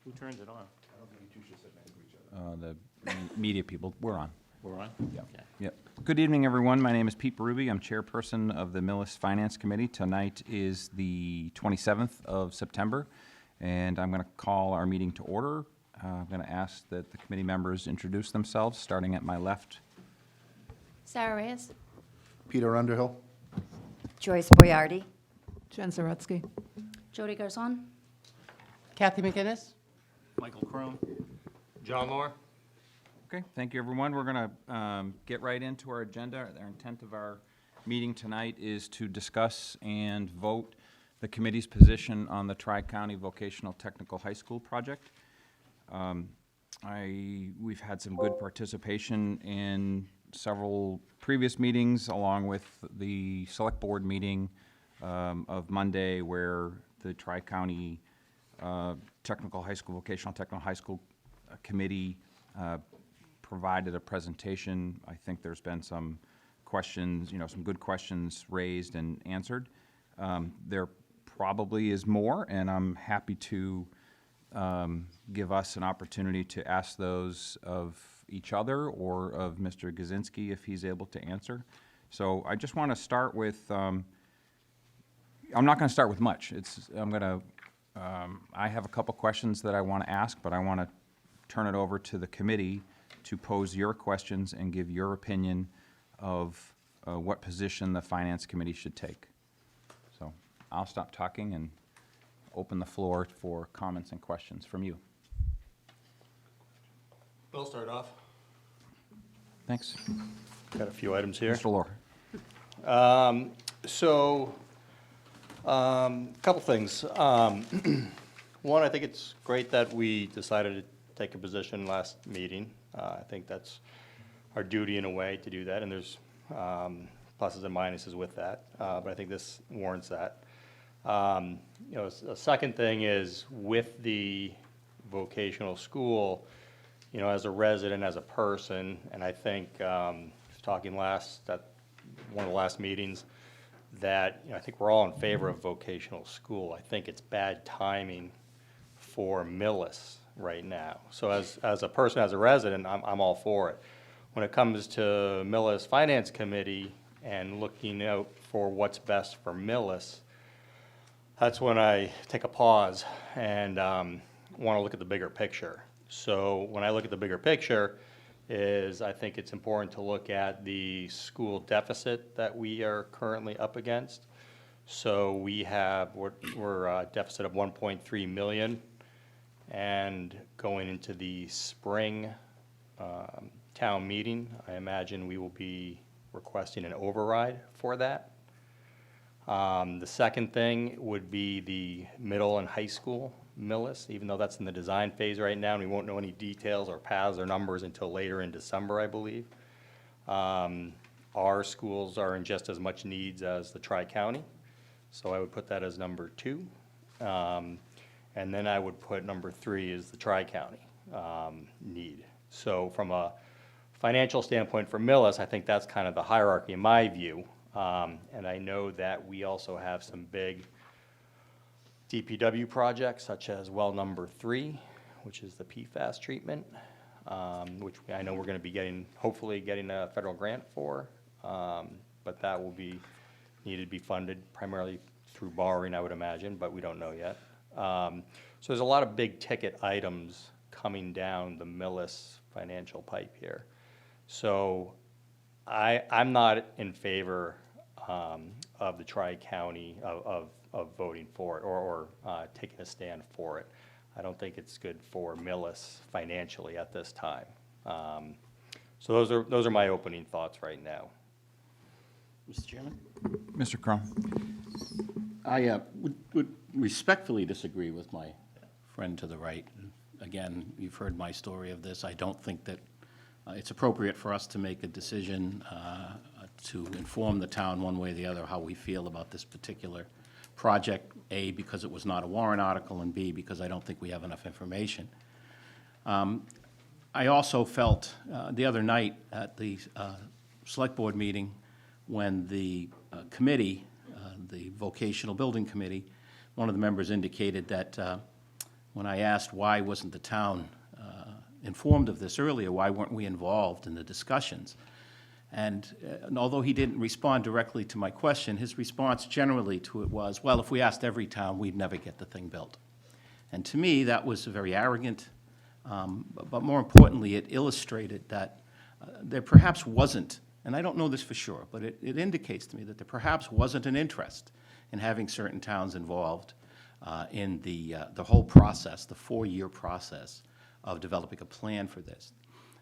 Who turns it on? I don't think you two should sit next to each other. The media people, we're on. We're on? Yep. Okay. Yep. Good evening, everyone. My name is Pete Berube. I'm chairperson of the Millis Finance Committee. Tonight is the 27th of September, and I'm going to call our meeting to order. I'm going to ask that the committee members introduce themselves, starting at my left. Sarah Reyes. Peter Underhill. Joyce Boyardi. Jen Zaretsky. Jody Garzon. Kathy McInnes? Michael Chrome. John Moore. Okay, thank you, everyone. We're going to get right into our agenda. The intent of our meeting tonight is to discuss and vote the committee's position on the Tri-County Vocational Technical High School project. We've had some good participation in several previous meetings, along with the select board meeting of Monday, where the Tri-County Technical High School, Vocational Technical High School Committee provided a presentation. I think there's been some questions, some good questions raised and answered. There probably is more, and I'm happy to give us an opportunity to ask those of each other or of Mr. Gazinski if he's able to answer. So I just want to start with, I'm not going to start with much. I have a couple questions that I want to ask, but I want to turn it over to the committee to pose your questions and give your opinion of what position the Finance Committee should take. So I'll stop talking and open the floor for comments and questions from you. We'll start off. Thanks. Got a few items here. Mr. Lohr. Couple things. One, I think it's great that we decided to take a position last meeting. I think that's our duty in a way to do that, and there's pluses and minuses with that, but I think this warrants that. A second thing is with the vocational school, as a resident, as a person, and I think talking at one of the last meetings, that I think we're all in favor of vocational school. I think it's bad timing for Millis right now. So as a person, as a resident, I'm all for it. When it comes to Millis Finance Committee and looking out for what's best for Millis, that's when I take a pause and want to look at the bigger picture. So when I look at the bigger picture, I think it's important to look at the school deficit that we are currently up against. So we're a deficit of 1.3 million, and going into the spring town meeting, I imagine we will be requesting an override for that. The second thing would be the middle and high school Millis, even though that's in the design phase right now, and we won't know any details or paths or numbers until later in December, I believe. Our schools are in just as much needs as the Tri-County, so I would put that as number 2. And then I would put number 3 as the Tri-County need. So from a financial standpoint for Millis, I think that's kind of the hierarchy in my view. And I know that we also have some big DPW projects, such as well number 3, which is the PFAS treatment, which I know we're going to be hopefully getting a federal grant for, but that will be needed to be funded primarily through borrowing, I would imagine, but we don't know yet. So there's a lot of big ticket items coming down the Millis financial pipe here. So I'm not in favor of the Tri-County of voting for it or taking a stand for it. I don't think it's good for Millis financially at this time. So those are my opening thoughts right now. Mr. Chairman? Mr. Crum. I would respectfully disagree with my friend to the right. Again, you've heard my story of this. I don't think that it's appropriate for us to make a decision to inform the town one way or the other how we feel about this particular project, A, because it was not a warrant article, and B, because I don't think we have enough information. I also felt the other night at the select board meeting when the committee, the vocational building committee, one of the members indicated that when I asked why wasn't the town informed of this earlier, why weren't we involved in the discussions? And although he didn't respond directly to my question, his response generally to it was, well, if we asked every town, we'd never get the thing built. And to me, that was very arrogant, but more importantly, it illustrated that there perhaps wasn't, and I don't know this for sure, but it indicates to me that there perhaps wasn't an interest in having certain towns involved in the whole process, the 4-year process of developing a plan for this.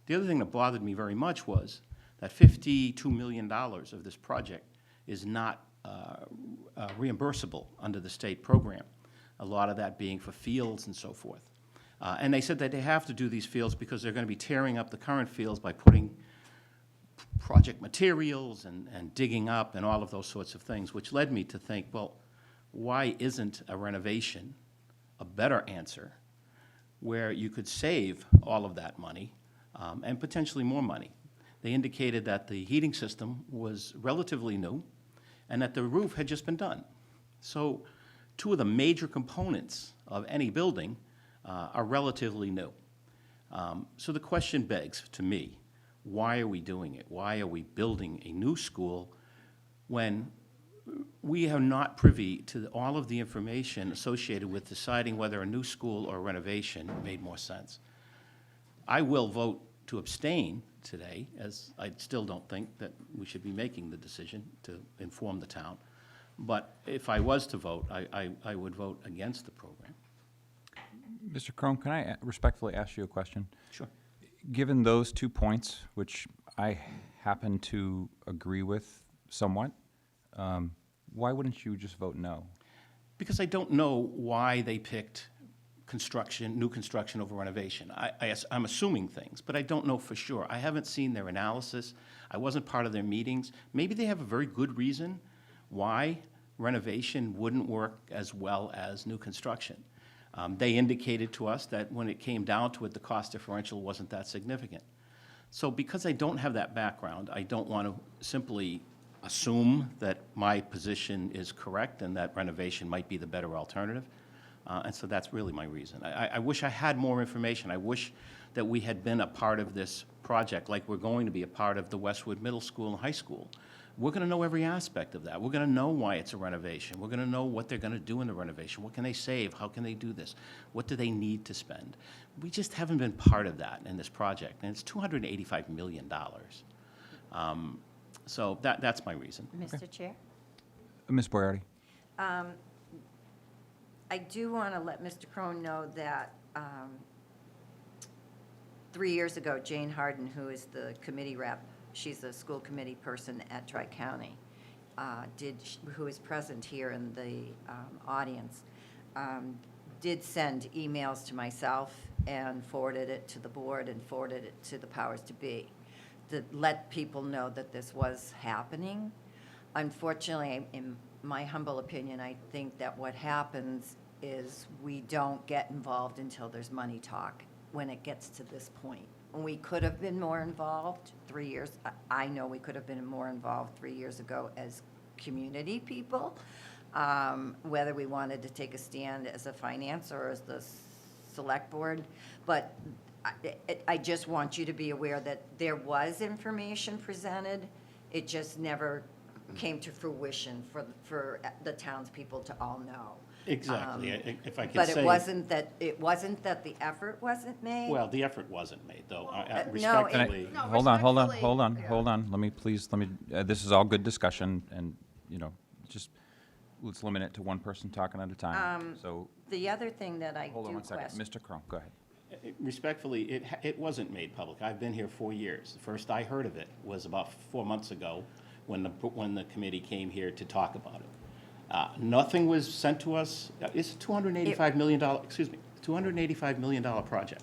The other thing that bothered me very much was that $52 million of this project is not reimbursable under the state program, a lot of that being for fields and so forth. And they said that they have to do these fields because they're going to be tearing up the current fields by putting project materials and digging up and all of those sorts of things, which led me to think, well, why isn't a renovation a better answer where you could save all of that money and potentially more money? They indicated that the heating system was relatively new and that the roof had just been done. So 2 of the major components of any building are relatively new. So the question begs to me, why are we doing it? Why are we building a new school when we are not privy to all of the information associated with deciding whether a new school or renovation made more sense? I will vote to abstain today, as I still don't think that we should be making the decision to inform the town. But if I was to vote, I would vote against the program. Mr. Cron, can I respectfully ask you a question? Sure. Given those 2 points, which I happen to agree with somewhat, why wouldn't you just vote no? Because I don't know why they picked construction, new construction over renovation. I'm assuming things, but I don't know for sure. I haven't seen their analysis. I wasn't part of their meetings. Maybe they have a very good reason why renovation wouldn't work as well as new construction. They indicated to us that when it came down to it, the cost differential wasn't that significant. So because I don't have that background, I don't want to simply assume that my position is correct and that renovation might be the better alternative. And so that's really my reason. I wish I had more information. I wish that we had been a part of this project like we're going to be a part of the Westwood Middle School and High School. We're going to know every aspect of that. We're going to know why it's a renovation. We're going to know what they're going to do in the renovation. What can they save? How can they do this? What do they need to spend? We just haven't been part of that in this project, and it's $285 million. So that's my reason. Mr. Chair? Ms. Boyardi? I do want to let Mr. Crone know that 3 years ago, Jane Harden, who is the committee rep, she's the school committee person at Tri-County, who is present here in the audience, did send emails to myself and forwarded it to the board and forwarded it to the powers to be to let people know that this was happening. Unfortunately, in my humble opinion, I think that what happens is we don't get involved until there's money talk when it gets to this point. We could have been more involved 3 years. I know we could have been more involved 3 years ago as community people, whether we wanted to take a stand as a finance or as the select board. But I just want you to be aware that there was information presented. It just never came to fruition for the townspeople to all know. Exactly. If I could But say. it wasn't that the effort wasn't made. Well, the effort wasn't made, though. no, Respectfully. Can I- Hold on. Let me, this is all good discussion, and, just, let's limit it to one person talking at a time. So, The other thing that I hold on do one second. question. Mr. Cron, go ahead. Respectfully, it wasn't made public. I've been here 4 years. The first I heard of it was about 4 months ago when the committee came here to talk about it. Nothing was sent to us. It's a $285 million, $285 million project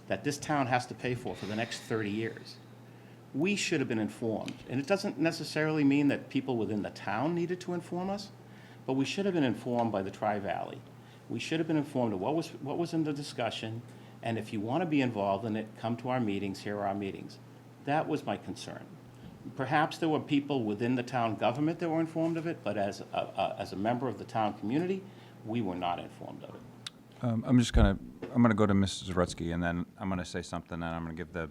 that this town has to pay for the next 30 years. We should have been informed. And it doesn't necessarily mean that people within the town needed to inform us, but we should have been informed by the Tri-Valley. We should have been informed of what was in the discussion, and if you want to be involved in it, come to our meetings, here are our meetings. That was my concern. Perhaps there were people within the town government that were informed of it, but as a member of the town community, we were not informed of it. I'm gonna go to Mrs. Zarutsky, and then I'm gonna say something, and I'm gonna give the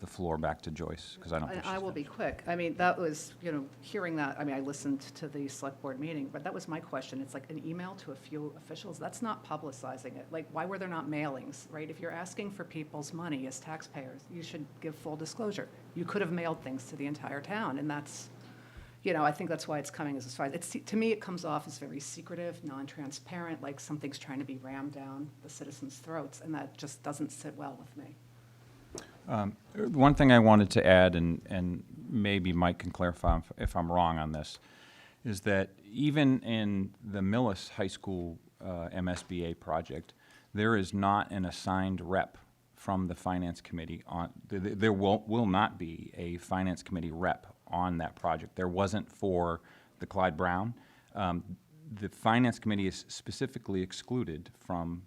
floor back to Joyce, because I don't think she's I will be finished. quick. I mean, that was, hearing that, I mean, I listened to the select board meeting, but that was my question. It's like an email to a few officials. That's not publicizing it. Like, why were there not mailings, right? If you're asking for people's money as taxpayers, you should give full disclosure. You could have mailed things to the entire town, and that's, I think that's why it's coming as far as, to me, it comes off as very secretive, non-transparent, like something's trying to be rammed down the citizens' throats, and that just doesn't sit well with me. One thing I wanted to add, and maybe Mike can clarify if I'm wrong on this, is that even in the Millis High School MSBA project, there is not an assigned rep from the Finance Committee on, there will not be a Finance Committee rep on that project. There wasn't for the Clyde Brown. The Finance Committee is specifically excluded from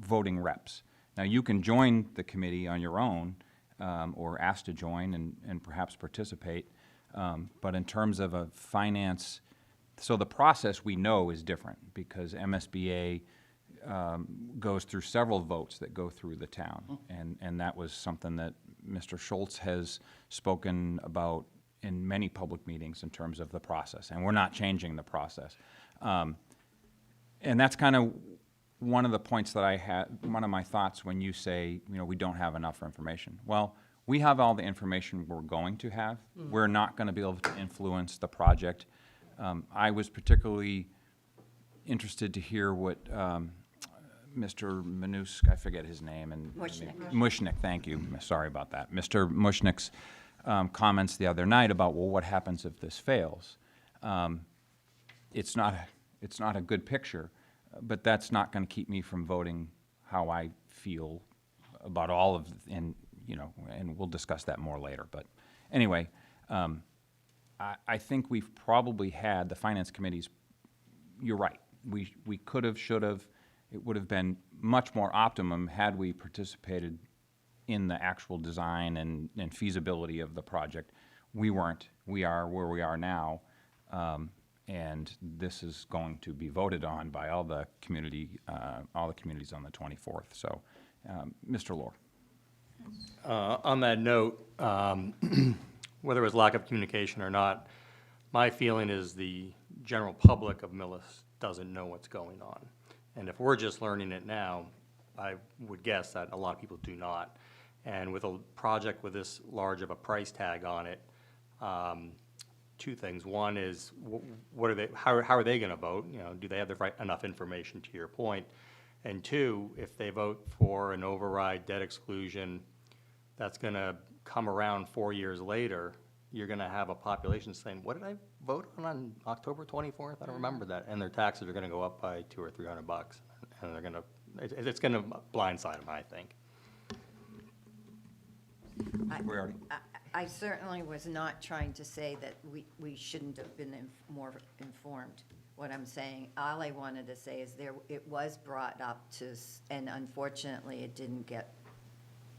voting reps. Now, you can join the committee on your own, or ask to join and perhaps participate, but in terms of a finance, so the process we know is different, because MSBA goes through several votes that go through the town, and that was something that Mr. Schultz has spoken about in many public meetings in terms of the process, and we're not changing the process. And that's kind of one of the points that I had, one of my thoughts when you say, we don't have enough information. Well, we have all the information we're going to have. We're not going to be able to influence the project. I was particularly interested to hear what Mr. Manusk, I forget his name, and Mushnick, thank you. Sorry about that. Mr. Mushnick's comments the other night about, well, what happens if this fails? It's not a good picture. But that's not going to keep me from voting how I feel about all of, and we'll discuss that more later. But anyway, I think we've probably had, the Finance Committee's, you're right, we could have, should have, it would have been much more optimum had we participated in the actual design and feasibility of the project. We weren't. We are where we are now. And this is going to be voted on by all the communities on the 24th. So, Mr. Lohr. On that note, whether it was lack of communication or not, my feeling is the general public of Millis doesn't know what's going on. And if we're just learning it now, I would guess that a lot of people do not. And with a project with this large of a price tag on it, two things. One is, what are they? How are they going to vote? Do they have enough information? To your point, and two, if they vote for an override debt exclusion, that's going to come around 4 years later. You're going to have a population saying, "What did I vote on October 24th? I don't remember that." And their taxes are going to go up by $200 or $300, and they're going to. It's going to blindside them, I think. I certainly was not trying to say that we shouldn't have been more informed. What I'm saying, all I wanted to say is it was brought up and unfortunately it didn't get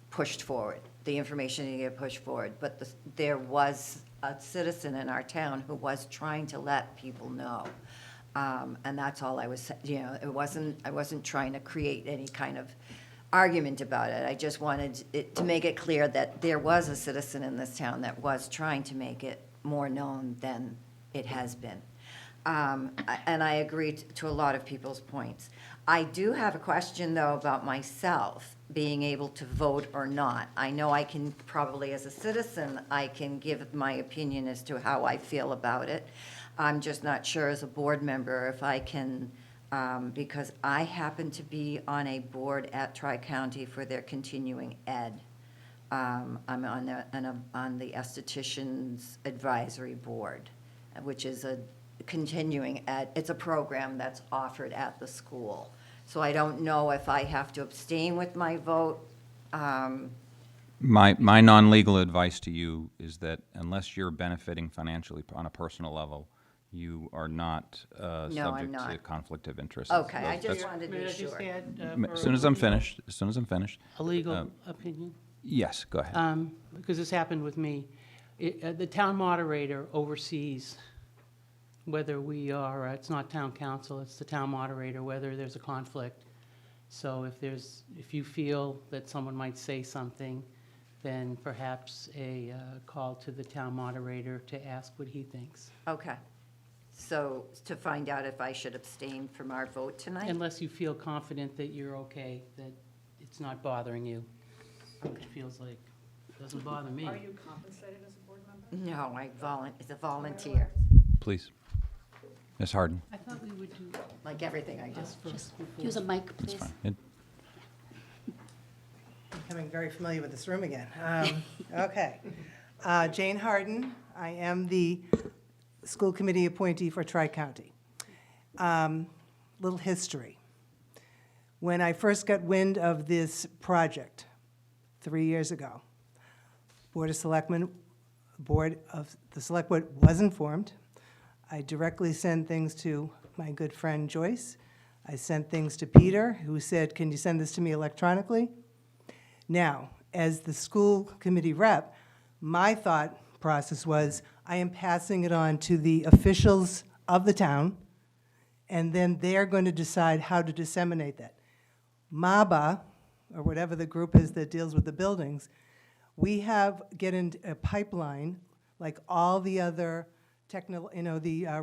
pushed forward. The information didn't get pushed forward, but there was a citizen in our town who was trying to let people know. And that's all I was, I wasn't trying to create any kind of argument about it. I just wanted to make it clear that there was a citizen in this town that was trying to make it more known than it has been. And I agree to a lot of people's points. I do have a question, though, about myself being able to vote or not. I know I can probably, as a citizen, I can give my opinion as to how I feel about it. I'm just not sure as a board member if I can, because I happen to be on a board at Tri-County for their continuing ed. I'm on the Estheticians Advisory Board, which is a continuing ed. It's a program that's offered at the school. So I don't know if I have to abstain with my vote. My non-legal advice to you is that unless you're benefiting financially on a personal level, you are not subject not. to conflict of interest. Okay, I That's- just wanted to May be I just sure. add? As soon as I'm finished, A legal opinion? yes, go ahead. Because this happened with me. The town moderator oversees whether we are, it's not town council, it's the town moderator, whether there's a conflict. So if you feel that someone might say something, then perhaps a call to the town moderator to ask what he thinks. Okay. So to find out if I should abstain from our vote tonight? Unless you feel confident that you're okay, that it's not bothering you, which feels like, doesn't bother me. Are you compensated as a board member? No, it's a volunteer, Please. Ms. Harden. I thought we would do like everything I do. this first before. Use a mic, That's please. fine. It- Becoming very familiar with this room again. Okay. Jane Harden, I am the school committee appointee for Tri-County. Little history. When I first got wind of this project 3 years ago, Board of Selectmen, Board of the Select Board was informed. I directly sent things to my good friend Joyce. I sent things to Peter, who said, "Can you send this to me electronically?" Now, as the school committee rep, my thought process was, I am passing it on to the officials of the town, and then they're going to decide how to disseminate that. MABA, or whatever the group is that deals with the buildings, we get in a pipeline, like all the other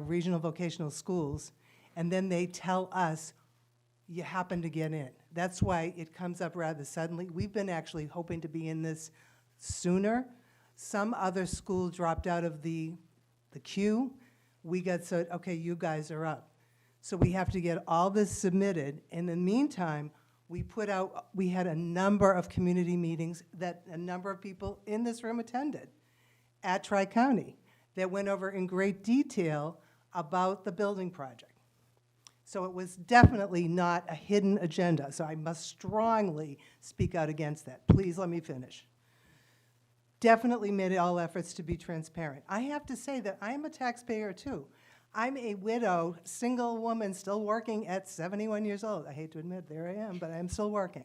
regional vocational schools, and then they tell us, you happen to get in. That's why it comes up rather suddenly. We've been actually hoping to be in this sooner. Some other school dropped out of the queue. We got said, okay, you guys are up. So we have to get all this submitted. In the meantime, we had a number of community meetings that a number of people in this room attended at Tri-County that went over in great detail about the building project. So it was definitely not a hidden agenda, so I must strongly speak out against that. Please let me finish. Definitely made all efforts to be transparent. I have to say that I'm a taxpayer too. I'm a widow, single woman, still working at 71 years old. I hate to admit, there I am, but I'm still working.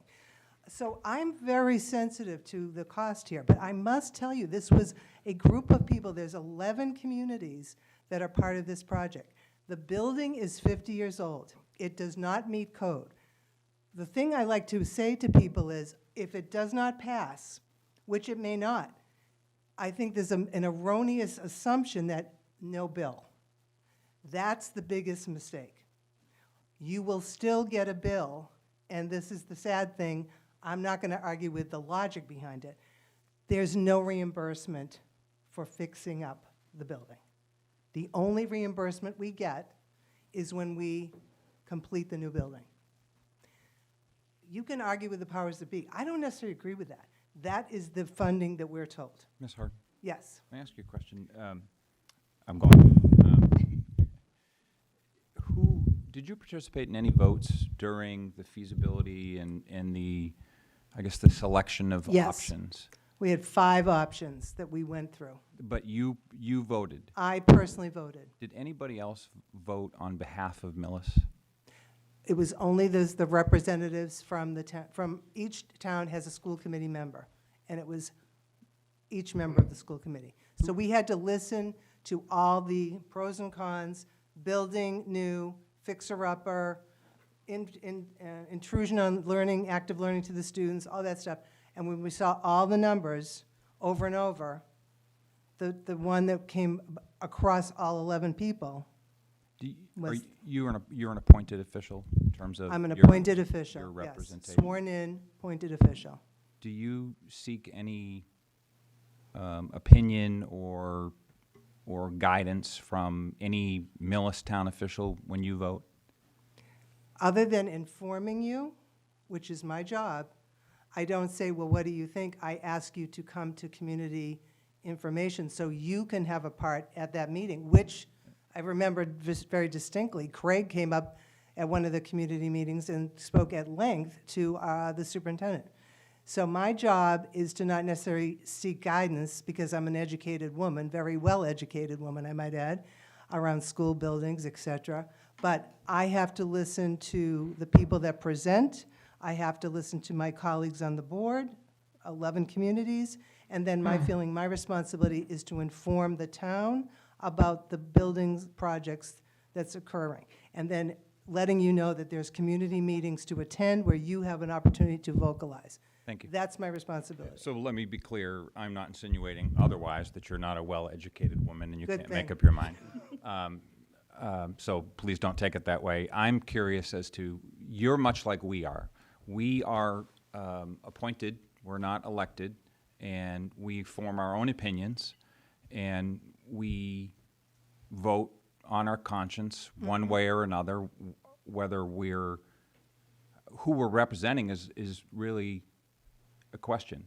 So I'm very sensitive to the cost here, but I must tell you, this was a group of people. There's 11 communities that are part of this project. The building is 50 years old. It does not meet code. The thing I like to say to people is, if it does not pass, which it may not, I think there's an erroneous assumption that no bill. That's the biggest mistake. You will still get a bill, and this is the sad thing, I'm not going to argue with the logic behind it. There's no reimbursement for fixing up the building. The only reimbursement we get is when we complete the new building. You can argue with the powers that be. I don't necessarily agree with that. That is the funding that we're told. Ms. Harden, Yes. may I ask you a question? I'm going. Did you participate in any votes during the feasibility and the, I guess, the selection of Yes. options? We had 5 options that we went through. But you voted. I personally voted. Did anybody else vote on behalf of Millis? It was only the representatives from the town, from each town has a school committee member, and it was each member of the school committee. So we had to listen to all the pros and cons, building new, fixer-upper, intrusion on learning, active learning to the students, all that stuff. And when we saw all the numbers over and over, the one that came across all 11 people, was- You're an appointed official in terms of? I'm an your- appointed official, Your yes. representation? Sworn in, appointed official. Do you seek any opinion or guidance from any Millis official when you vote? Other than informing you, which is my job, I don't say, well, what do you think? I ask you to come to community information so you can have a part at that meeting, which I remember very distinctly. Craig came up at one of the community meetings and spoke at length to the superintendent. So my job is to not necessarily seek guidance, because I'm an educated woman, very well-educated woman, I might add, around school buildings, et cetera. But I have to listen to the people that present. I have to listen to my colleagues on the board, 11 communities, and then my feeling, my responsibility is to inform the town about the buildings projects that's occurring, and then letting you know that there's community meetings to attend where you have an opportunity to vocalize. Thank you. That's my responsibility. So let me be clear, I'm not insinuating otherwise that you're not a well-educated woman and you Good can't make thing. up your mind. So please don't take it that way. I'm curious as to, you're much like we are. We are appointed, we're not elected, and we form our own opinions, and we vote on our conscience one way or another, whether who we're representing is really a question.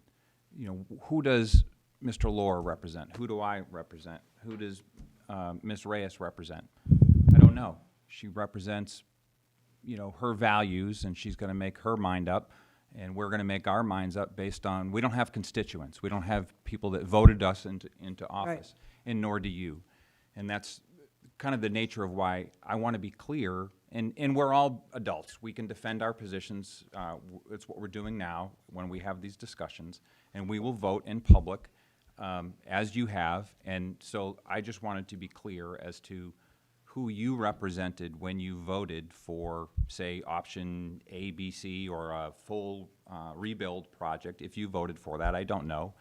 You know, who does Mr. Lohr represent? Who do I represent? Who does Ms. Reyes represent? I don't know. She represents, you know, her values, and she's going to make her mind up, and we're going to make our minds up based on, we don't have constituents. We don't have people that voted us into office, and nor do you. And that's kind of the nature of why I want to be clear, and we're all adults. We can defend our positions. It's what we're doing now when we have these discussions, and we will vote in public as you have. And so I just wanted to be clear as to who you represented when you voted for, say, option A, B, C, or a full rebuild project. If you voted for that, I don't know.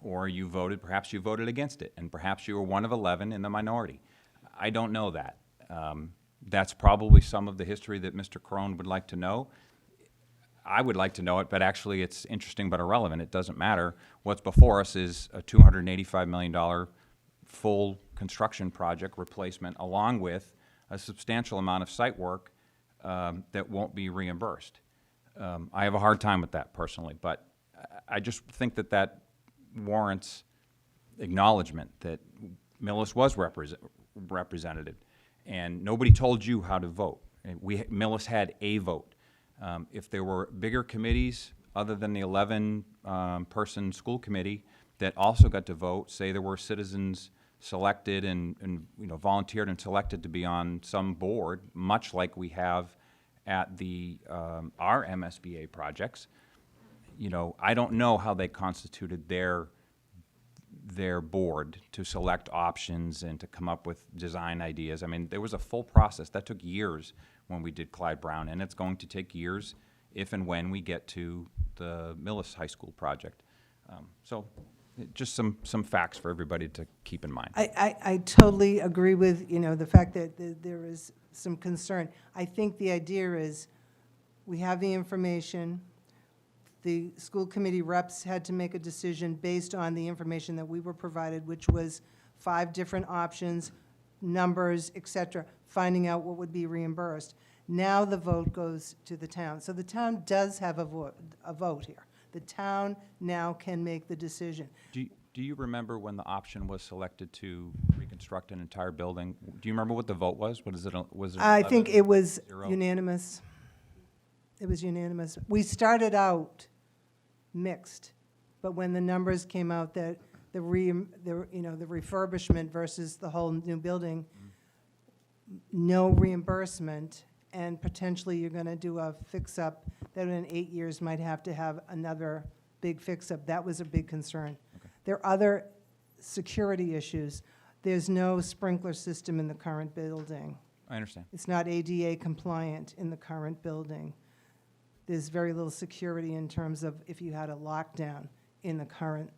Or perhaps you voted against it, and perhaps you were one of 11 in the minority. I don't know that. That's probably some of the history that Mr. Crone would like to know. I would like to know it, but actually it's interesting but irrelevant. It doesn't matter. What's before us is a $285 million full construction project replacement, along with a substantial amount of site work that won't be reimbursed. I have a hard time with that personally, but I just think that warrants acknowledgement that Millis was represented, and nobody told you how to vote. And Millis had a vote. If there were bigger committees other than the 11-person school committee that also got to vote, say there were citizens selected and you know, volunteered and selected to be on some board, much like we have at the our MSBA projects, you know, I don't know how they constituted their board to select options and to come up with design ideas. I mean, there was a full process. That took years when we did Clyde Brown, and it's going to take years if and when we get to the Millis High School project. So just some facts for everybody to keep in mind. I totally agree with, you know, the fact that there is some concern. I think the idea is we have the information. The school committee reps had to make a decision based on the information that we were provided, which was 5 different options, numbers, et cetera, finding out what would be reimbursed. Now the vote goes to the town. So the town does have a vote here. The town now can make the decision. Do you remember when the option was selected to reconstruct an entire building? Do you remember what the vote was? What is it? Was it I think 11, it was 0? unanimous. It was unanimous. We started out mixed, but when the numbers came out that the refurbishment versus the whole new building, no reimbursement, and potentially you're going to do a fix-up that in 8 years might have to have another big fix-up. That was a big concern. Okay. There are other security issues. There's no sprinkler system in the current building. I understand. It's not ADA compliant in the current building. There's very little security in terms of if you had a lockdown in the current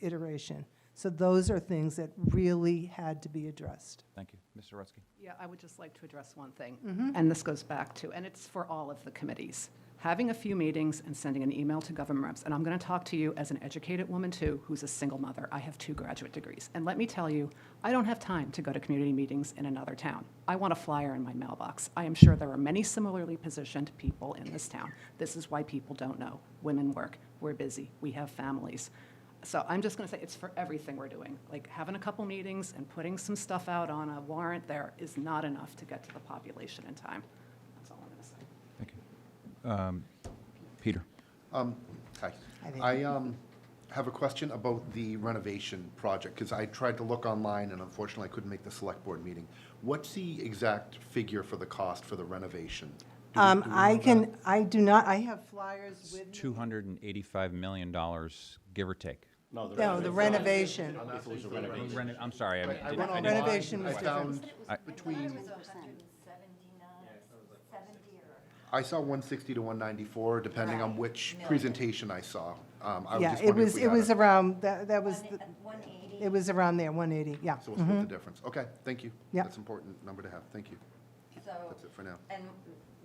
iteration. So those are things that really had to be addressed. Thank you. Mr. Rutsky. Yeah, I would just like to address one thing, and this goes back to, and it's for all of the committees, having a few meetings and sending an email to government reps. And I'm going to talk to you as an educated woman, too, who's a single mother. I have 2 graduate degrees. And let me tell you, I don't have time to go to community meetings in another town. I want a flyer in my mailbox. I am sure there are many similarly positioned people in this town. This is why people don't know. Women work. We're busy. We have families. So I'm just going to say it's for everything we're doing. Like having a couple meetings and putting some stuff out on a warrant there is not enough to get to the population in time. That's all I'm going to say. Thank you. Peter. Hi. I think- I have a question about the renovation project, because I tried to look online, and unfortunately, I couldn't make the select board meeting. What's the exact figure for the cost for the renovation? Do we I do not, I have flyers with me. $285 million, give or take. No, No, the renovation. If it was a renovation. I'm sorry. I didn't- went didn't- online, Renovation I was different. found between, I saw 160 to 194, depending on Right, which million. presentation I saw. I was Yeah, just it wondering was, if we it had was a- around, that was, the- 180. it was around there, 180, yeah. So we'll split the difference. Okay, thank you. Yeah. That's an important number to have. Thank you. So, That's it for now. and.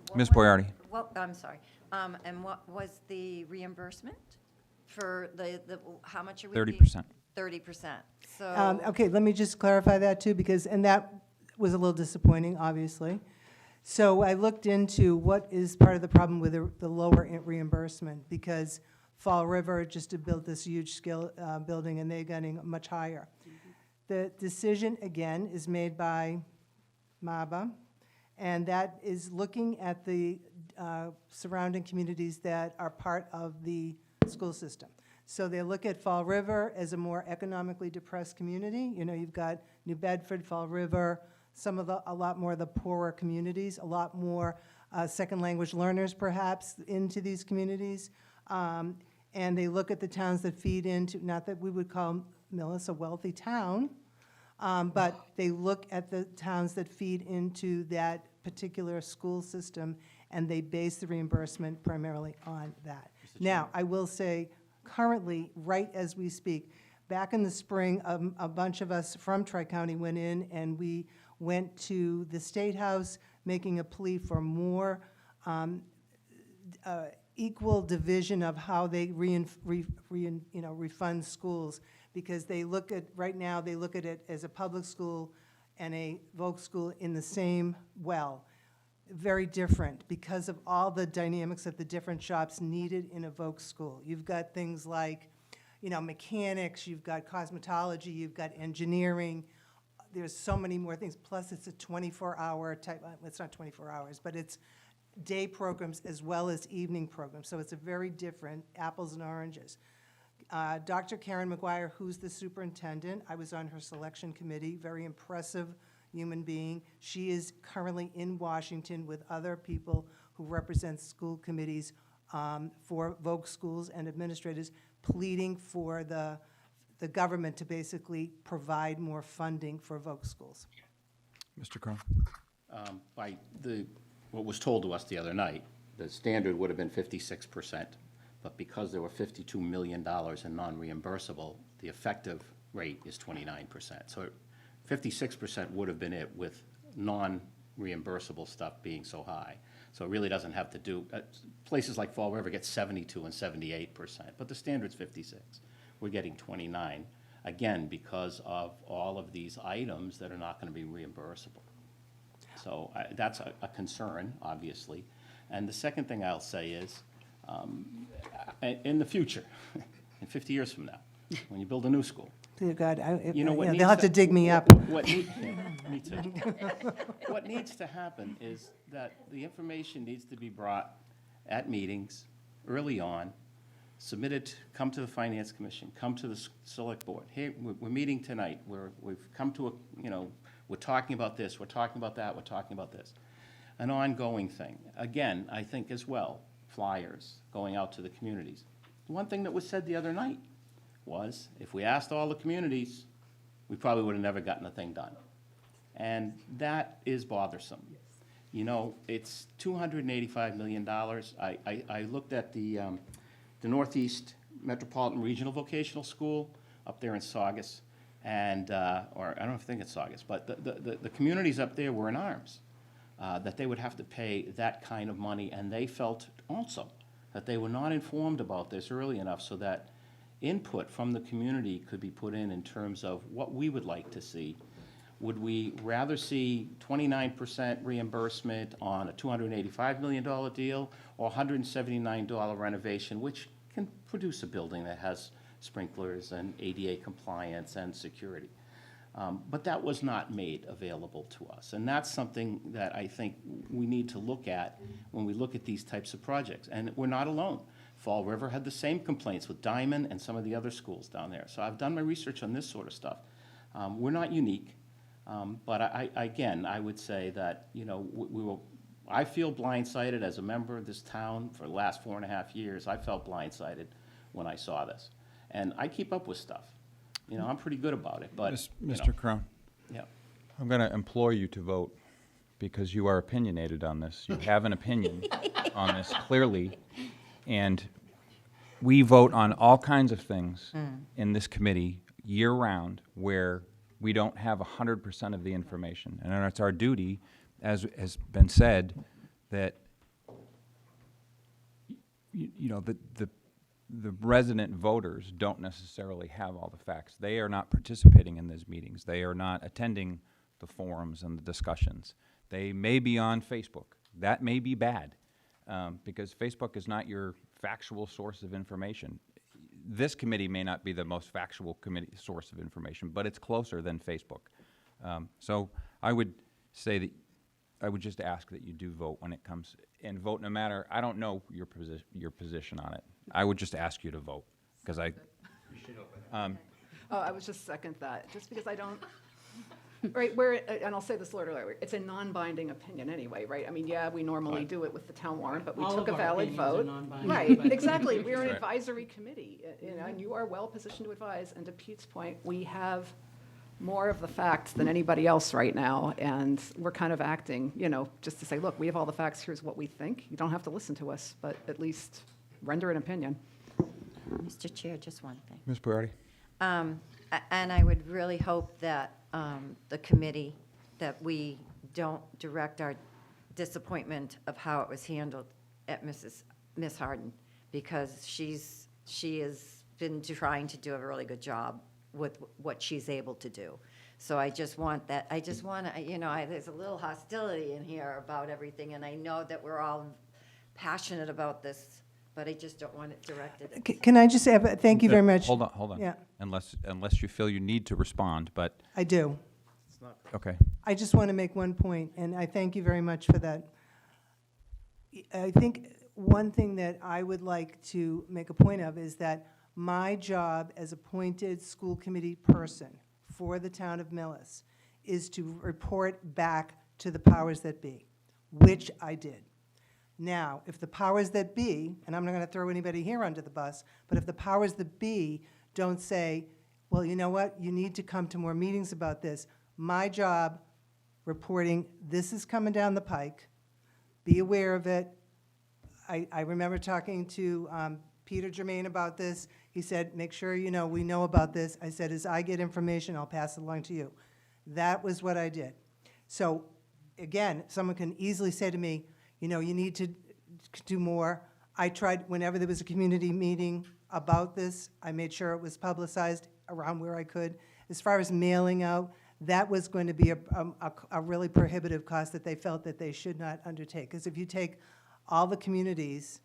what Ms. was- Boyardi. Well, I'm sorry. And what was the reimbursement for how much are we? 30%. 30%. So. Okay, let me just clarify that too, because, and that was a little disappointing, obviously. So I looked into what is part of the problem with the lower reimbursement, because Fall River just to build this huge scale building, and they're getting much higher. The decision, again, is made by MABA, and that is looking at the surrounding communities that are part of the school system. So they look at Fall River as a more economically depressed community. You know, you've got New Bedford, Fall River, a lot more of the poorer communities, a lot more second language learners perhaps into these communities. And they look at the towns that feed into, not that we would call Millis a wealthy town, but they look at the towns that feed into that particular school system, and they base the reimbursement primarily on that. Now, I will say, currently, right as we speak, back in the spring, a bunch of us from Tri-County went in, and we went to the State House making a plea for more equal division of how they refund schools, because they look at, right now, they look at it as a public school and a Voc school in the same well. Very different because of all the dynamics that the different shops needed in a Voc school. You've got things like, mechanics, you've got cosmetology, you've got engineering. There's so many more things. Plus, it's a 24-hour type, it's not 24 hours, but it's day programs as well as evening programs. So it's a very different apples and oranges. Dr. Karen McGuire, who's the superintendent, I was on her selection committee, very impressive human being. She is currently in Washington with other people who represent school committees for Voc schools and administrators, pleading for the government to basically provide more funding for Voc schools. Mr. Crowe? By what was told to us the other night, the standard would have been 56%, but because there were $52 million in non-reimbursable, the effective rate is 29%. So 56% would have been it with non-reimbursable stuff being so high. So it really doesn't have to do, places like Fall River get 72 and 78%, but the standard's 56. We're getting 29, again, because of all of these items that are not going to be reimbursable. So that's a concern, obviously. And the second thing I'll say is, in the future, in 50 years from now, when you build a new school, Dear God, you know what yeah, needs they'll have to dig me up. Me too. What needs to happen is that the information needs to be brought at meetings early on, submitted, come to the Finance Commission, come to the Select Board. Hey, we're meeting tonight. We've come to we're talking about this, we're talking about that, we're talking about this. An ongoing thing. Again, I think as well, flyers going out to the communities. One thing that was said the other night was, if we asked all the communities, we probably would have never gotten a thing done. And that is bothersome. It's $285 million. I looked at the Northeast Metropolitan Regional Vocational School up there in Saugus, and, or I don't think it's Saugus, but the communities up there were in arms, that they would have to pay that kind of money, and they felt also that they were not informed about this early enough so that input from the community could be put in terms of what we would like to see. Would we rather see 29% reimbursement on a $285 million deal, or $179 renovation, which can produce a building that has sprinklers and ADA compliance and security? But that was not made available to us. And that's something that I think we need to look at when we look at these types of projects. And we're not alone. Fall River had the same complaints with Diamond and some of the other schools down there. So I've done my research on this sort of stuff. We're not unique, but I would say that, I feel blindsided as a member of this town for the last 4.5 years. I felt blindsided when I saw this. And I keep up with stuff. You know, I'm pretty good about it, but, you know, Mr. Crown, yeah. I'm going to implore you to vote because you are opinionated on this. You have an opinion on this clearly, and we vote on all kinds of things in this committee year-round where we don't have 100% of the information. And it's our duty, as has been said, that you know, the resident voters don't necessarily have all the facts. They are not participating in these meetings. They are not attending the forums and the discussions. They may be on Facebook. That may be bad, because Facebook is not your factual source of information. This committee may not be the most factual committee source of information, but it's closer than Facebook. So I would say that, I would just ask that you do vote when it comes, and vote no matter, I don't know your position on it. I would just ask you to vote, because I, Oh, I was just second that, just because I don't, right, where, and I'll say this a little earlier, it's a non-binding opinion anyway, right? I mean, yeah, we normally do it with the town warrant, but we All took a of our valid opinions are vote. non-binding, Right, but- exactly, we're an Right. advisory committee, you know, and you are well-positioned to advise, and to Pete's point, we have more of the facts than anybody else right now, and we're kind of acting, you know, just to say, look, we have all the facts, here's what we think. You don't have to listen to us, but at least render an opinion. Mr. Chair, just one thing. Ms. Barati? And I would really hope that the committee, that we don't direct our disappointment of how it was handled at Miss Harden, because she has been trying to do a really good job with what she's able to do. So I just want that, I just want to, you know, there's a little hostility in here about everything, and I know that we're all passionate about this, but I just don't want it directed. Can I just have, thank you very much. Hold on. Yeah. Unless you feel you need to respond, but, I do. okay. I just want to make one point, and I thank you very much for that. I think one thing that I would like to make a point of is that my job as appointed school committee person for the town of Millis is to report back to the powers that be, which I did. Now, if the powers that be, and I'm not going to throw anybody here under the bus, but if the powers that be don't say, well, you know what, you need to come to more meetings about this, my job reporting, this is coming down the pike, be aware of it. I remember talking to Peter Germain about this. He said, make sure you know we know about this. I said, as I get information, I'll pass it along to you. That was what I did. So again, someone can easily say to me, you know, you need to do more. I tried, whenever there was a community meeting about this, I made sure it was publicized around where I could. As far as mailing out, that was going to be a really prohibitive cost that they felt that they should not undertake. Because if you take all the communities,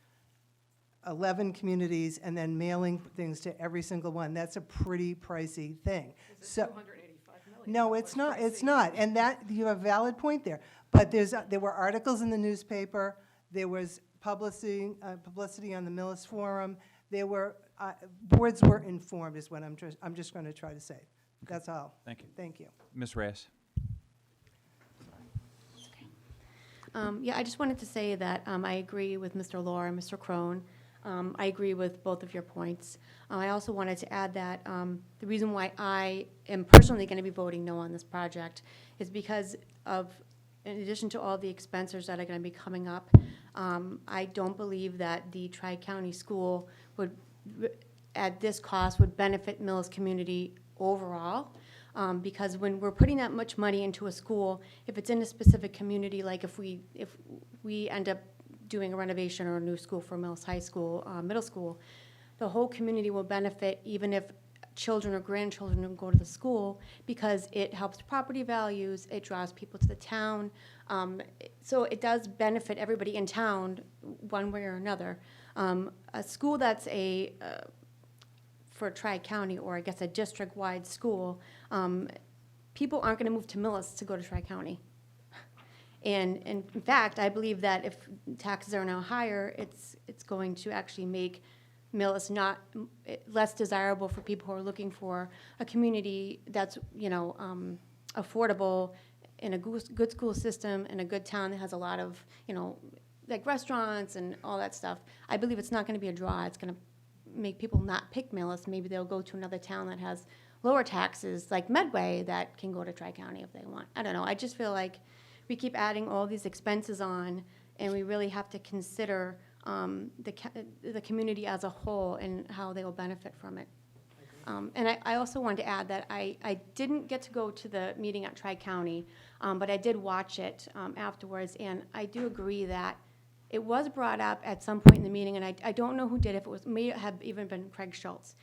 11 communities, and then mailing things to every single one, that's a pretty pricey thing. So, 285 million. no, it's not, it's not, and that, you have a valid point there. But there were articles in the newspaper, there was publicity on the Millis Forum, there were, boards were informed is what I'm just going to try to say. That's all. Thank you. Thank you. Ms. Reyes? Yeah, I just wanted to say that I agree with Mr. Law and Mr. Crone. I agree with both of your points. I also wanted to add that the reason why I am personally going to be voting no on this project is because of, in addition to all the expenses that are going to be coming up, I don't believe that the Tri-County School would, at this cost, would benefit Millis community overall. Because when we're putting that much money into a school, if it's in a specific community, like if we end up doing a renovation or a new school for Millis High School, middle school, the whole community will benefit, even if children or grandchildren don't go to the school, because it helps property values, it draws people to the town. So it does benefit everybody in town, one way or another. A school that's for Tri-County, or I guess a district-wide school, people aren't going to move to Millis to go to Tri-County. And in fact, I believe that if taxes are now higher, it's going to actually make Millis less desirable for people who are looking for a community that's, you know, affordable, in a good school system, in a good town that has a lot of, you know, like restaurants and all that stuff. I believe it's not going to be a draw. It's going to make people not pick Millis. Maybe they'll go to another town that has lower taxes, like Medway, that can go to Tri-County if they want. I don't know, I just feel like we keep adding all these expenses on, and we really have to consider the community as a whole and how they will benefit from it. And I also wanted to add that I didn't get to go to the meeting at Tri-County, but I did watch it afterwards, and I do agree that it was brought up at some point in the meeting, and I don't know who did, if it was, may have even been Craig Schultz.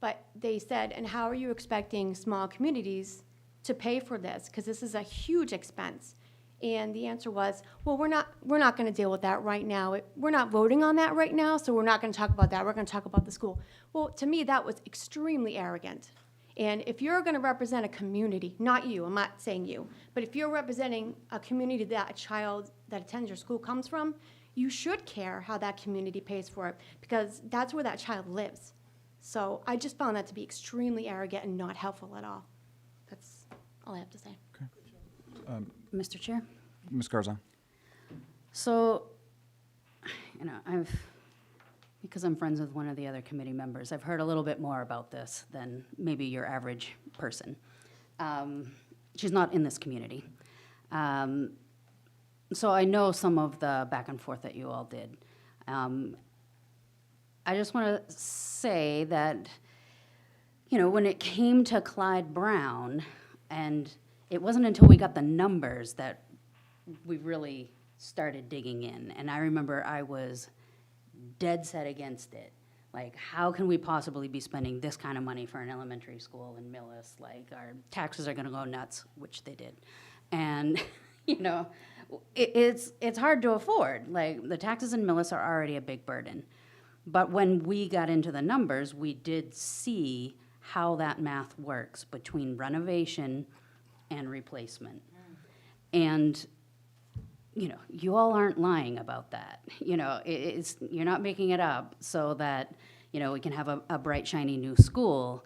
But they said, and how are you expecting small communities to pay for this? Because this is a huge expense. And the answer was, well, we're not going to deal with that right now. We're not voting on that right now, so we're not going to talk about that. We're going to talk about the school. Well, to me, that was extremely arrogant. And if you're going to represent a community, not you, I'm not saying you, but if you're representing a community that a child that attends your school comes from, you should care how that community pays for it, because that's where that child lives. So I just found that to be extremely arrogant and not helpful at all. That's all I have to say. Mr. Chair? Ms. Garza? So, because I'm friends with one of the other committee members, I've heard a little bit more about this than maybe your average person. She's not in this community. So I know some of the back and forth that you all did. I just want to say that, when it came to Clyde Brown, and it wasn't until we got the numbers that we really started digging in. And I remember I was dead set against it. Like, how can we possibly be spending this kind of money for an elementary school in Millis? Like, our taxes are gonna go nuts, which they did. And, it's hard to afford. Like, the taxes in Millis are already a big burden. But when we got into the numbers, we did see how that math works between renovation and replacement. And, you all aren't lying about that. You're not making it up so that, we can have a bright, shiny new school,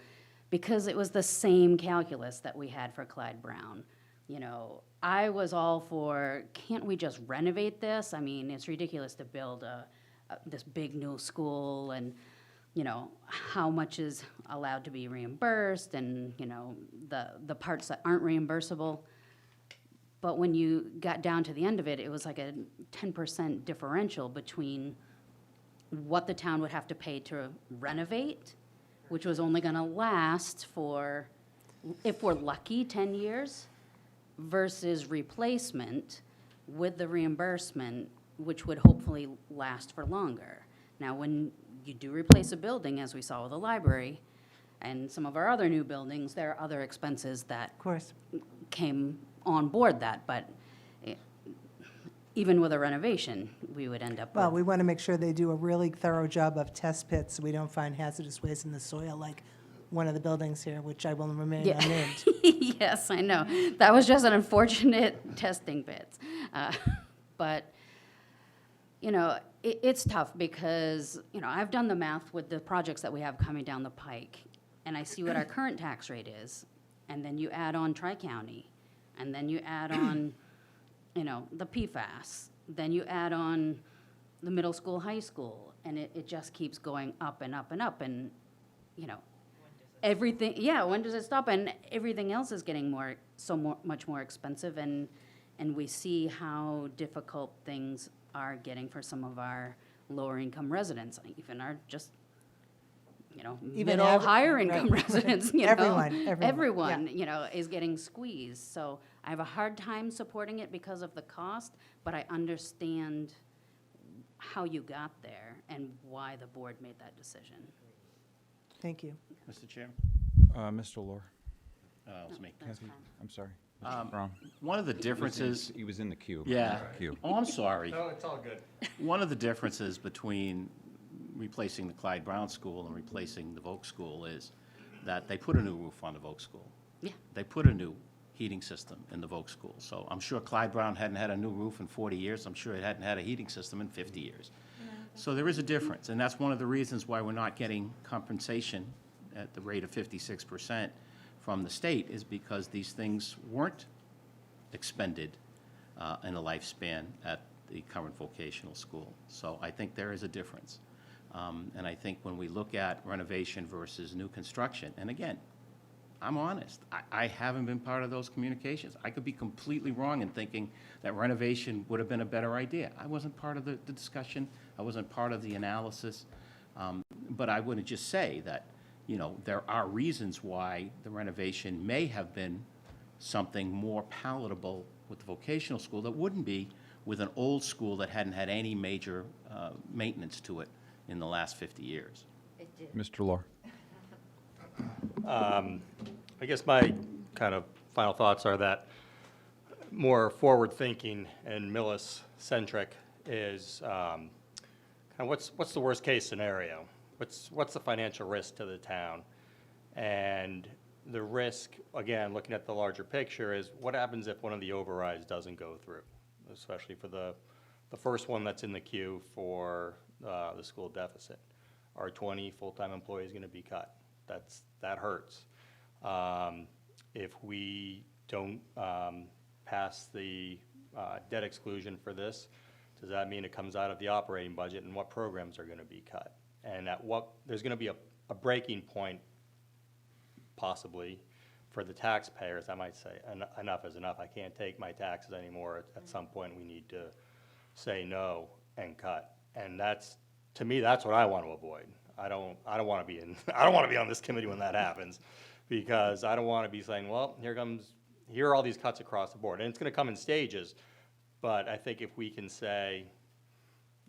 because it was the same calculus that we had for Clyde Brown. I was all for, can't we just renovate this? I mean, it's ridiculous to build this big new school, and, how much is allowed to be reimbursed, and, the parts that aren't reimbursable. But when you got down to the end of it, it was like a 10% differential between what the town would have to pay to renovate, which was only gonna last for, if we're lucky, 10 years, versus replacement with the reimbursement, which would hopefully last for longer. Now, when you do replace a building, as we saw with the library and some of our other new buildings, there are other expenses that Of course. came on board that, but even with a renovation, we would end up Well, with. we want to make sure they do a really thorough job of test pits, so we don't find hazardous waste in the soil like one of the buildings here, which I will remain Yeah. unnamed. Yes, I know. That was just an unfortunate testing bit. But, it's tough because, I've done the math with the projects that we have coming down the pike, and I see what our current tax rate is, and then you add on Tri-County, and then you add on, the PFAS, then you add on the middle school, high school, and it just keeps going up and up and up, and, everything, when does it stop? And everything else is getting much more expensive, and we see how difficult things are getting for some of our lower income residents, even our just, Even middle, aver- higher income right. residents, Everyone, is getting squeezed. So I have a hard time supporting it because of the cost, but I understand how you got there and why the board made that decision. Thank you. Mr. Chairman? Mr. Lohr? It was me. I'm sorry. Um, Mr. Brown? One of the differences, He was in the queue. yeah. Queue. Oh, I'm sorry. No, it's all good. One of the differences between replacing the Clyde Brown School and replacing the Volk School is that they put a new roof on the Volk School. Yeah. They put a new heating system in the Volk School. So I'm sure Clyde Brown hadn't had a new roof in 40 years. I'm sure it hadn't had a heating system in 50 years. So there is a difference, and that's one of the reasons why we're not getting compensation at the rate of 56% from the state, is because these things weren't expended in a lifespan at the current vocational school. So I think there is a difference. And I think when we look at renovation versus new construction, and again, I'm honest, I haven't been part of those communications. I could be completely wrong in thinking that renovation would have been a better idea. I wasn't part of the discussion, I wasn't part of the analysis, but I would just say that, you know, there are reasons why the renovation may have been something more palatable with the vocational school that wouldn't be with an old school that hadn't had any major maintenance to it in the last 50 years. It did. Mr. Lohr? I guess my kind of final thoughts are that more forward-thinking and Millis-centric is kind of what's the worst-case scenario? What's the financial risk to the town? And the risk, again, looking at the larger picture, is what happens if one of the overrides doesn't go through, especially for the first one that's in the queue for the school deficit. Are 20 full-time employees going to be cut? That hurts. If we don't pass the debt exclusion for this, does that mean it comes out of the operating budget, and what programs are going to be cut? And there's going to be a breaking point, possibly, for the taxpayers. I might say, enough is enough. I can't take my taxes anymore. At some point, we need to say no and cut. And to me, that's what I want to avoid. I don't want to be I don't want to be on this committee when that happens, because I don't want to be saying, well, here are all these cuts across the board. And it's going to come in stages, but I think if we can say,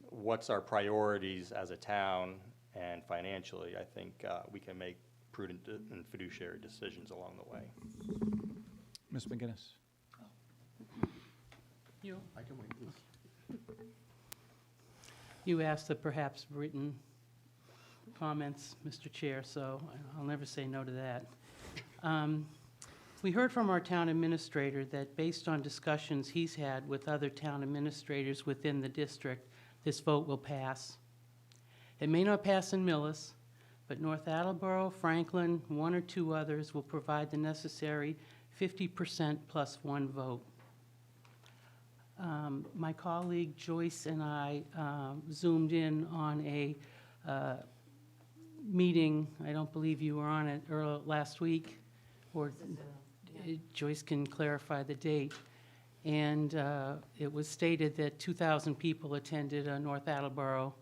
what's our priorities as a town and financially, I think we can make prudent and fiduciary decisions along the way. Ms. McGinnis? I can wait, please. You asked the perhaps written comments, Mr. Chair, so I'll never say no to that. We heard from our town administrator that based on discussions he's had with other town administrators within the district, this vote will pass. It may not pass in Millis, but North Attleboro, Franklin, one or two others will provide the necessary 50% plus one vote. My colleague Joyce and I zoomed in on a meeting. I don't believe you were on it last week, or Joyce can clarify the date. And it was stated that 2,000 people attended a North Attleboro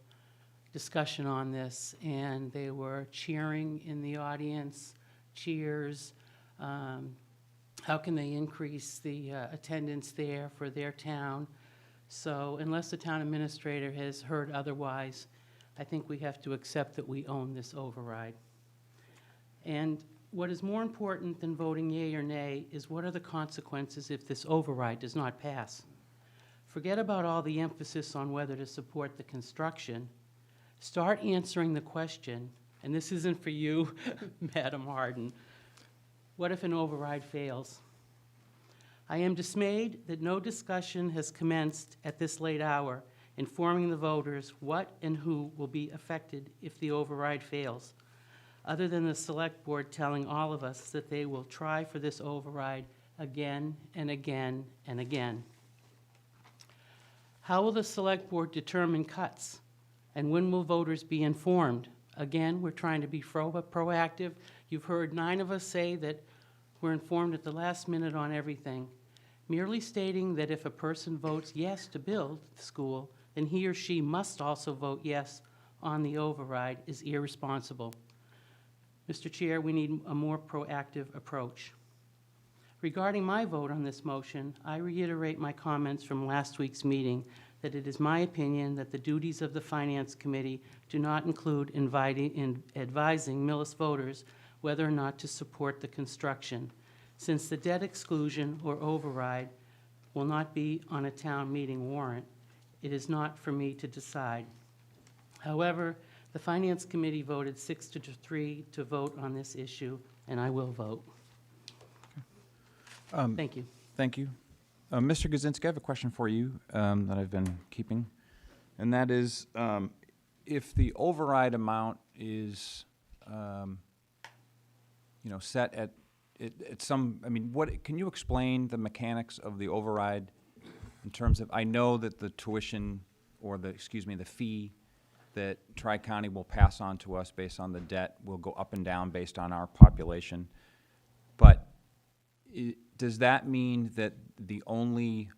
discussion on this, and they were cheering in the audience, cheers. How can they increase the attendance there for their town? So unless the town administrator has heard otherwise, I think we have to accept that we own this override. And what is more important than voting yea or nay is what are the consequences if this override does not pass? Forget about all the emphasis on whether to support the construction. Start answering the question, and this isn't for you, Madam Harden. What if an override fails? I am dismayed that no discussion has commenced at this late hour informing the voters what and who will be affected if the override fails, other than the select board telling all of us that they will try for this override again and again and again. How will the select board determine cuts? And when will voters be informed? Again, we're trying to be proactive. You've heard 9 of us say that we're informed at the last minute on everything. Merely stating that if a person votes yes to build the school, then he or she must also vote yes on the override is irresponsible. Mr. Chair, we need a more proactive approach. Regarding my vote on this motion, I reiterate my comments from last week's meeting that it is my opinion that the duties of the Finance Committee do not include advising Millis voters whether or not to support the construction, since the debt exclusion or override will not be on a town meeting warrant. It is not for me to decide. However, the Finance Committee voted 6-3 to vote on this issue, and I will vote. Thank you. Thank you. Mr. Gazinski, I have a question for you that I've been keeping, and that is, if the override amount is, set at some, can you explain the mechanics of the override in terms of, I know that the tuition, or the fee that Tri-County will pass on to us based on the debt, will go up and down based on our population. But does that mean that the only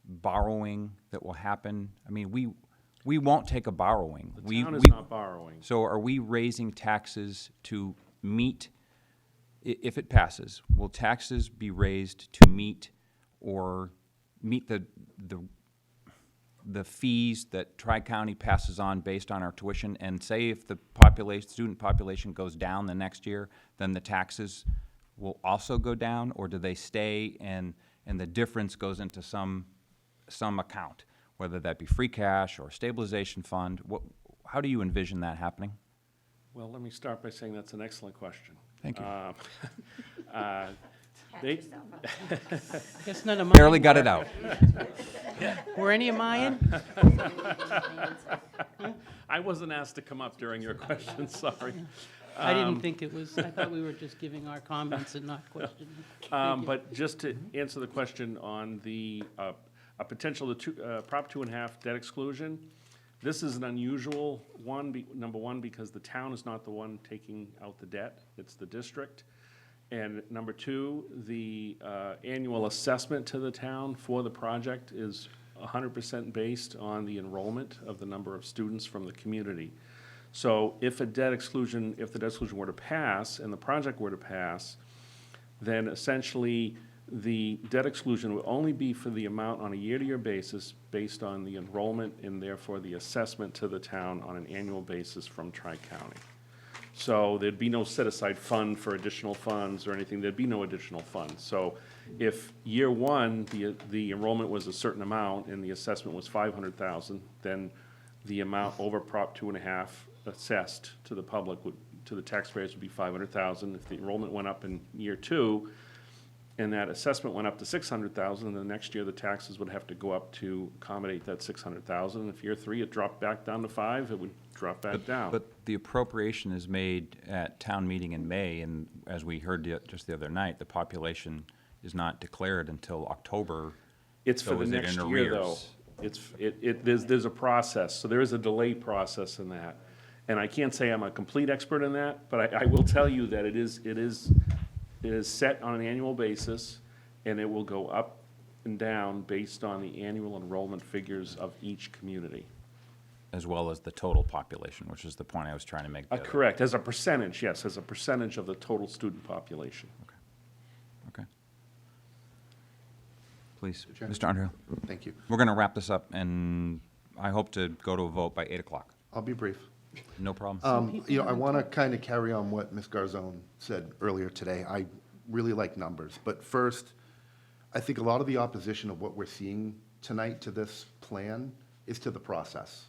borrowing that will happen, I mean, we won't take a borrowing. The town is not borrowing. So are we raising taxes to meet, if it passes, will taxes be raised to meet or meet the fees that Tri-County passes on based on our tuition? And say if the student population goes down the next year, then the taxes will also go down? Or do they stay and the difference goes into some account, whether that be free cash or stabilization fund? How do you envision that happening? Well, let me start by saying that's an excellent question. Thank you. They, It's none of mine. Barely got it out. Were any of mine? I wasn't asked to come up during your question, sorry. I didn't think it was, I thought we were just giving our comments and not questioning. Thank you. But just to answer the question on the, a potential Prop 2.5 debt exclusion, this is an unusual one, number one, because the town is not the one taking out the debt, it's the district. And number two, the annual assessment to the town for the project is 100% based on the enrollment of the number of students from the community. So if the debt exclusion were to pass and the project were to pass, then essentially the debt exclusion would only be for the amount on a year-to-year basis based on the enrollment and therefore the assessment to the town on an annual basis from Tri-County. So there'd be no set-aside fund for additional funds or anything, there'd be no additional funds. So if year one, the enrollment was a certain amount and the assessment was $500,000, then the amount over Prop 2.5 assessed to the public to the taxpayers would be $500,000. If the enrollment went up in year two and that assessment went up to $600,000, then the next year the taxes would have to go up to accommodate that $600,000. And if year three it dropped back down to 5, it would drop back down. But the appropriation is made at town meeting in May, and as we heard just the other night, the population is not declared until October. It's So for the is it next in year, though. arrears? There's a process, so there is a delay process in that. And I can't say I'm a complete expert in that, but I will tell you that it is set on an annual basis, and it will go up and down based on the annual enrollment figures of each community. As well as the total population, which is the point I was trying to make. the other- Correct, as a percentage, yes, as a percentage of the total student population. Okay. Please, Chairman. Mr. Underhill. Thank you. We're going to wrap this up, and I hope to go to a vote by 8 o'clock. I'll be brief. No problem. You know, I want to kind of carry on what Ms. Garzone said earlier today. I really like numbers, but first, I think a lot of the opposition of what we're seeing tonight to this plan is to the process.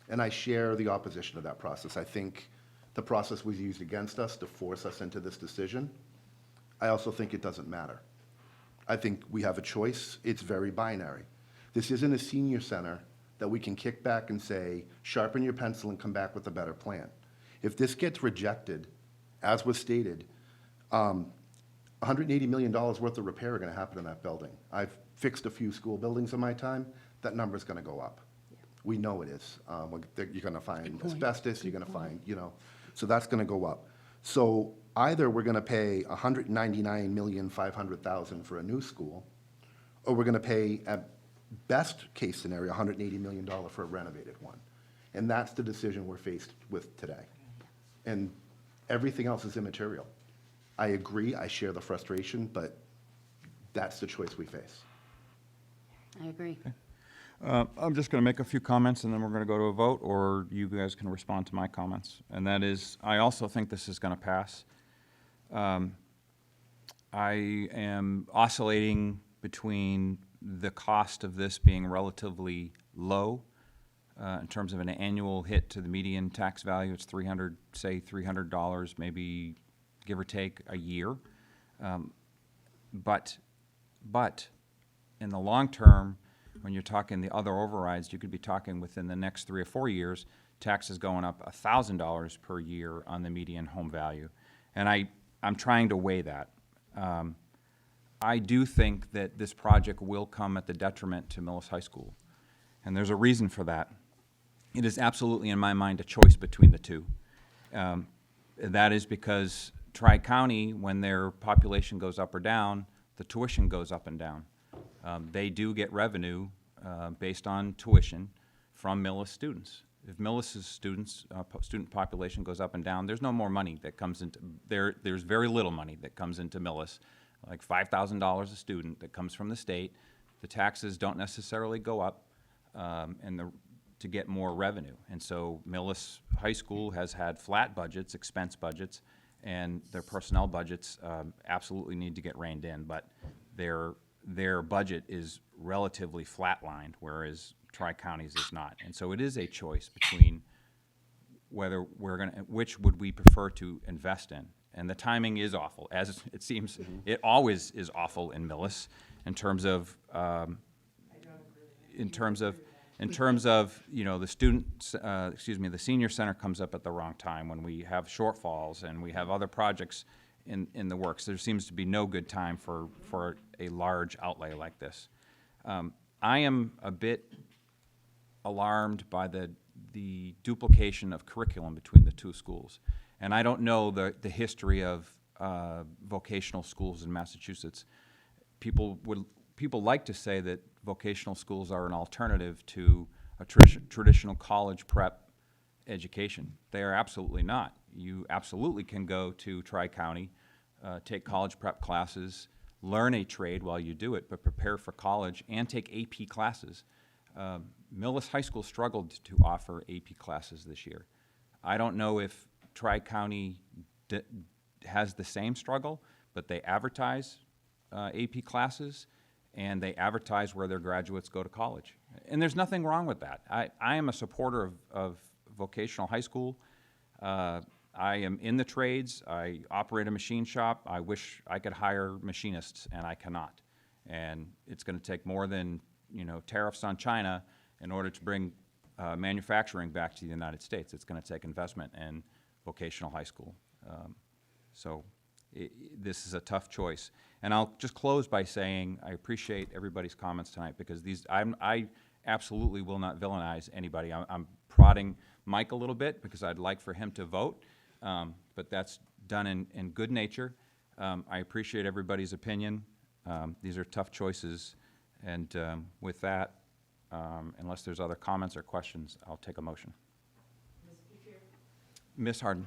And I share the opposition to that process. I think the process was used against us to force us into this decision. I also think it doesn't matter. I think we have a choice. It's very binary. This isn't a senior center that we can kick back and say, sharpen your pencil and come back with a better plan. If this gets rejected, as was stated, $180 million worth of repair are going to happen in that building. I've fixed a few school buildings in my time. That number's going to go up. We know it is. You're going to find asbestos, you're going to find, so that's going to go up. So either we're going to pay $199,500,000 for a new school, or we're going to pay, at best case scenario, $180 million for a renovated one. And that's the decision we're faced with today. And everything else is immaterial. I agree, I share the frustration, but that's the choice we face. I agree. I'm just going to make a few comments, and then we're going to go to a vote, or you guys can respond to my comments. And that is, I also think this is going to pass. I am oscillating between the cost of this being relatively low in terms of an annual hit to the median tax value. It's $300, maybe give or take a year. But in the long term, when you're talking the other overrides, you could be talking within the next 3 or 4 years, taxes going up $1,000 per year on the median home value. And I'm trying to weigh that. I do think that this project will come at the detriment to Millis High School. And there's a reason for that. it is absolutely, in my mind, a choice between the two. That is because Tri-County, when their population goes up or down, the tuition goes up and down. They do get revenue based on tuition from Millis students. If Millis's student population goes up and down, there's no more money that comes into, there's very little money that comes into Millis, like $5,000 a student that comes from the state. The taxes don't necessarily go up to get more revenue. And so Millis High School has had flat budgets, expense budgets, and their personnel budgets absolutely need to get reined in, but their budget is relatively flatlined, whereas Tri-County's is not. And so it is a choice between whether which would we prefer to invest in. And the timing is awful, as it seems, it always is awful in Millis in terms of, you know, the the senior center comes up at the wrong time when we have shortfalls and we have other projects in the works. There seems to be no good time for a large outlay like this. I am a bit alarmed by the duplication of curriculum between the two schools. And I don't know the history of vocational schools in Massachusetts. People like to say that vocational schools are an alternative to a traditional college prep education. They are absolutely not. You absolutely can go to Tri-County, take college prep classes, learn a trade while you do it, but prepare for college and take AP classes. Millis High School struggled to offer AP classes this year. I don't know if Tri-County has the same struggle, but they advertise AP classes, and they advertise where their graduates go to college. And there's nothing wrong with that. I am a supporter of vocational high school. I am in the trades. I operate a machine shop. I wish I could hire machinists, and I cannot. And it's going to take more than, you know, tariffs on China in order to bring manufacturing back to the United States. It's going to take investment in vocational high school. This is a tough choice. And I'll just close by saying I appreciate everybody's comments tonight, because I absolutely will not villainize anybody. I'm prodding Mike a little bit because I'd like for him to vote, but that's done in good nature. I appreciate everybody's opinion. These are tough choices. And with that, unless there's other comments or questions, I'll take a motion. Ms. Harden.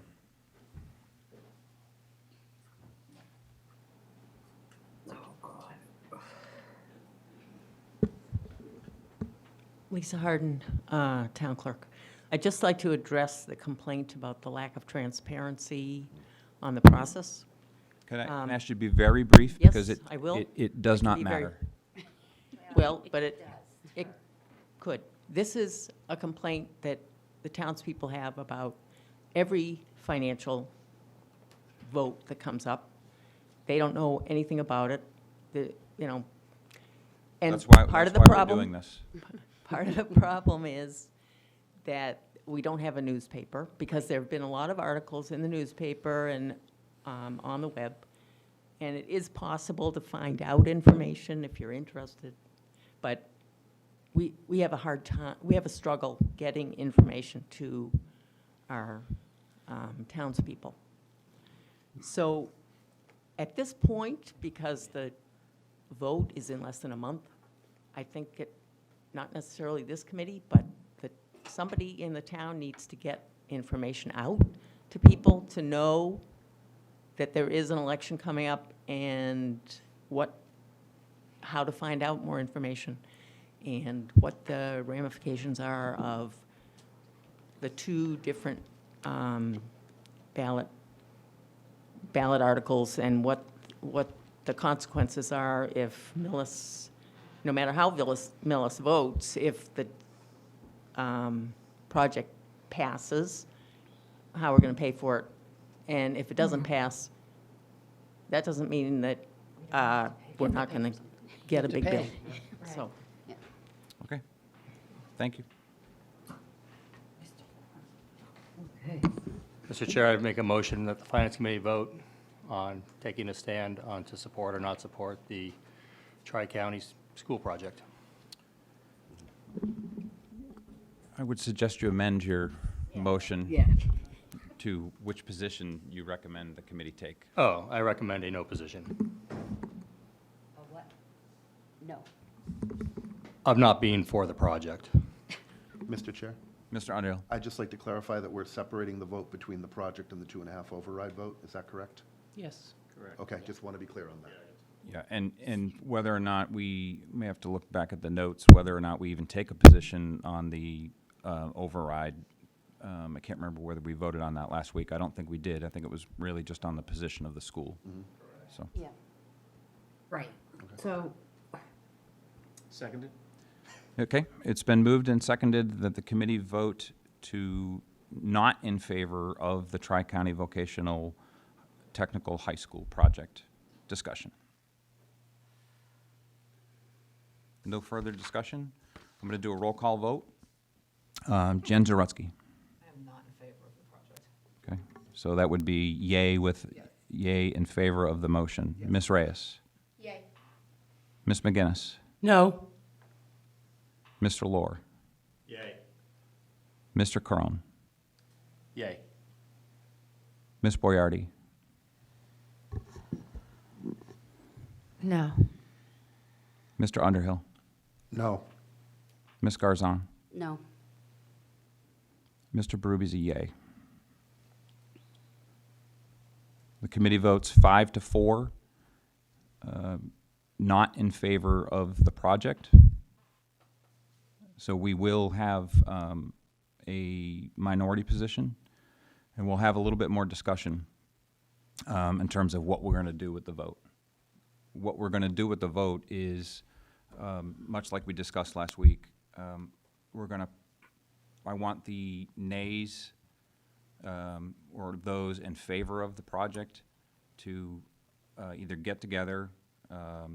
Lisa Harden, Town Clerk. I'd just like to address the complaint about the lack of transparency on the process. Can I ask you to be very brief? Yes, Because I will. it does I can not be very- matter. Well, but it could. This is a complaint that the townspeople have about every financial vote that comes up. They don't know anything about it, you know. And That's why part of the we're problem. doing this. Part of the problem is that we don't have a newspaper, because there have been a lot of articles in the newspaper and on the web, and it is possible to find out information if you're interested, but we have a hard time, we have a struggle getting information to our townspeople. So at this point, because the vote is in less than a month, I think not necessarily this committee, but that somebody in the town needs to get information out to people to know that there is an election coming up and how to find out more information and what the ramifications are of the two different ballot articles, and what the consequences are if Millis, no matter how Millis votes, if the project passes, how we're going to pay for it. And if it doesn't pass, that doesn't mean that we're not going to get a big bill. So. Okay. Thank you. Mr. Chair, I'd make a motion that the Finance Committee vote on taking a stand on to support or not support the Tri-County school project. I would suggest you amend your motion Yeah. to which position you recommend the committee take. Oh, I recommend a no position What? No. of not being for the project. Mr. Chair, Mr. Underhill? I'd just like to clarify that we're separating the vote between the project and the 2.5 override vote. Is that correct? Yes. Okay, just want to be clear on that. Yeah, and whether or not we may have to look back at the notes, whether or not we even take a position on the override. I can't remember whether we voted on that last week. I don't think we did. I think it was really just on the position of the school. So, Yeah. Right. So, Seconded? okay, it's been moved and seconded that the committee vote to not in favor of the Tri-County Vocational Technical High School project. Discussion. No further discussion? I'm going to do a roll call vote. Jen Zarutsky. I am not in favor of the project. Okay, so that would be yay with, yay in favor of the motion. Ms. Reyes? Yay. Ms. McGinnis? No. Mr. Lohr? Yay. Mr. Crone? Yay. Ms. Boyardi? No. Mr. Underhill? No. Ms. Garzon? no. Mr. Berube a yay. The committee votes 5-4, not in favor of the project. So we will have a minority position, and we'll have a little bit more discussion in terms of what we're going to do with the vote. What we're going to do with the vote is, much like we discussed last week, I want the nays or those in favor of the project to either get together,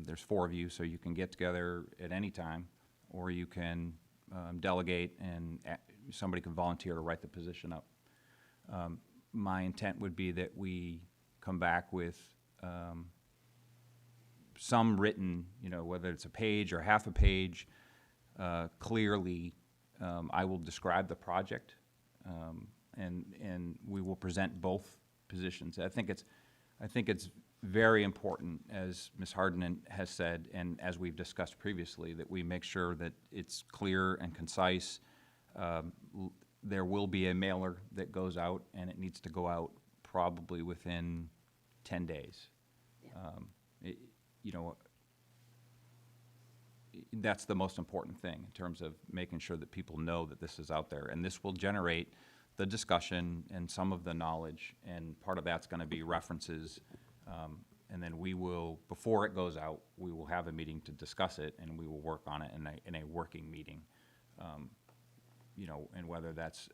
there's 4 of you, so you can get together at any time, or you can delegate and somebody can volunteer to write the position up. My intent would be that we come back with some written, whether it's a page or half a page, clearly. I will describe the project, and we will present both positions. I think it's very important, as Ms. Hardin has said, and as we've discussed previously, that we make sure that it's clear and concise. There will be a mailer that goes out, and it needs to go out probably within 10 days. That's the most important thing in terms of making sure that people know that this is out there. And this will generate the discussion and some of the knowledge, and part of that's going to be references. And then we will, before it goes out, we will have a meeting to discuss it, and we will work on it in a working meeting. And whether that's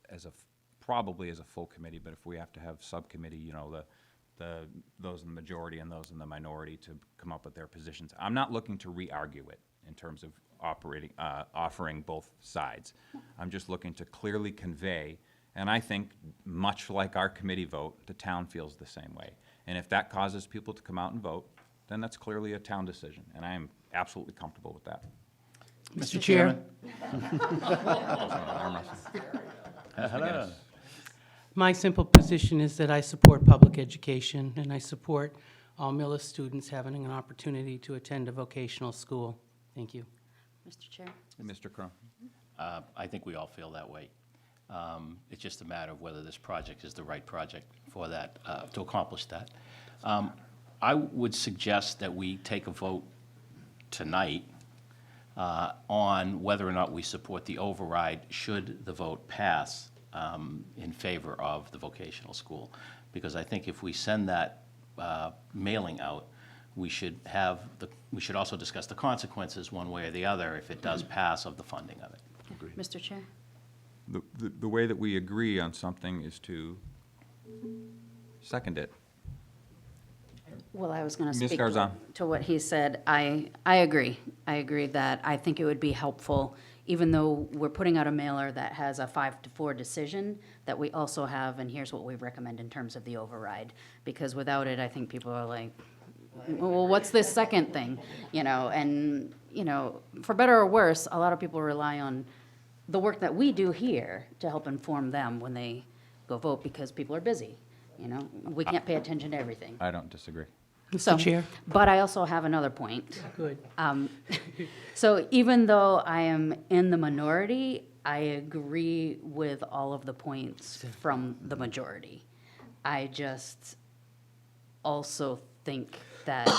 probably as a full committee, but if we have to have subcommittee, those in the majority and those in the minority to come up with their positions. I'm not looking to re-argue it in terms of offering both sides. I'm just looking to clearly convey, and I think, much like our committee vote, the town feels the same way. And if that causes people to come out and vote, then that's clearly a town decision, and I am absolutely comfortable with that. Mr. Chair, Hello. my simple position is that I support public education, and I support all Millis students having an opportunity to attend a vocational school. Thank you. Mr. Chair? And Mr. Crone? I think we all feel that way. It's just a matter of whether this project is the right project for that, to accomplish that. I would suggest that we take a vote tonight on whether or not we support the override should the vote pass in favor of the vocational school. Because I think if we send that mailing out, we should also discuss the consequences one way or the other if it does pass of the funding of it. Mr. Chair? The way that we agree on something is to second it. Well, I was going to Ms. speak Garzon. to what he said. I agree. I agree that I think it would be helpful, even though we're putting out a mailer that has a 5-4 decision, that we also have, and here's what we recommend in terms of the override. Because without it, I think people are like, well, what's this second thing? And, for better or worse, a lot of people rely on the work that we do here to help inform them when they go vote, because people are busy, you know? We can't pay attention to everything. I don't disagree. So, Chair? But I also have another point. Good. So even though I am in the minority, I agree with all of the points from the majority. I just also think that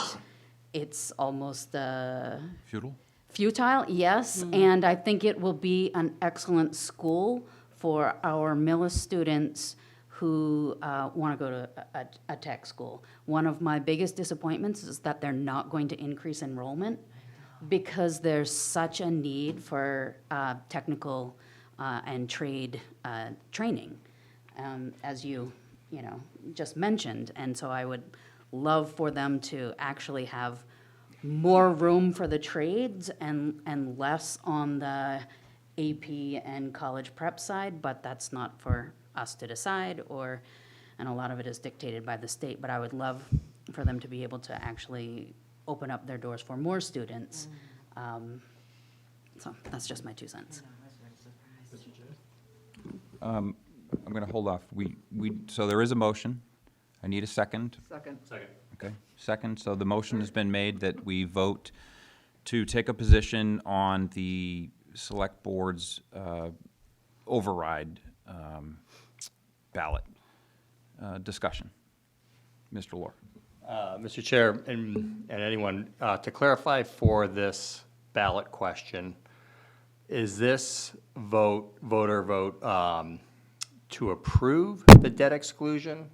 it's almost Feudal? futile, yes, and I think it will be an excellent school for our Millis students who want to go to a tech school. One of my biggest disappointments is that they're not going to increase enrollment because there's such a need for technical and trade training, as you just mentioned. And so I would love for them to actually have more room for the trades and less on the AP and college prep side, but that's not for us to decide, and a lot of it is dictated by the state. But I would love for them to be able to actually open up their doors for more students. So that's just my 2 cents. I'm going to hold off. So there is a motion. I need a second. Second. Okay, second. So the motion has been made that we vote to take a position on the select board's override ballot. Discussion. Mr. Lohr. Mr. Chair, and anyone, to clarify for this ballot question, is this voter vote to approve the debt exclusion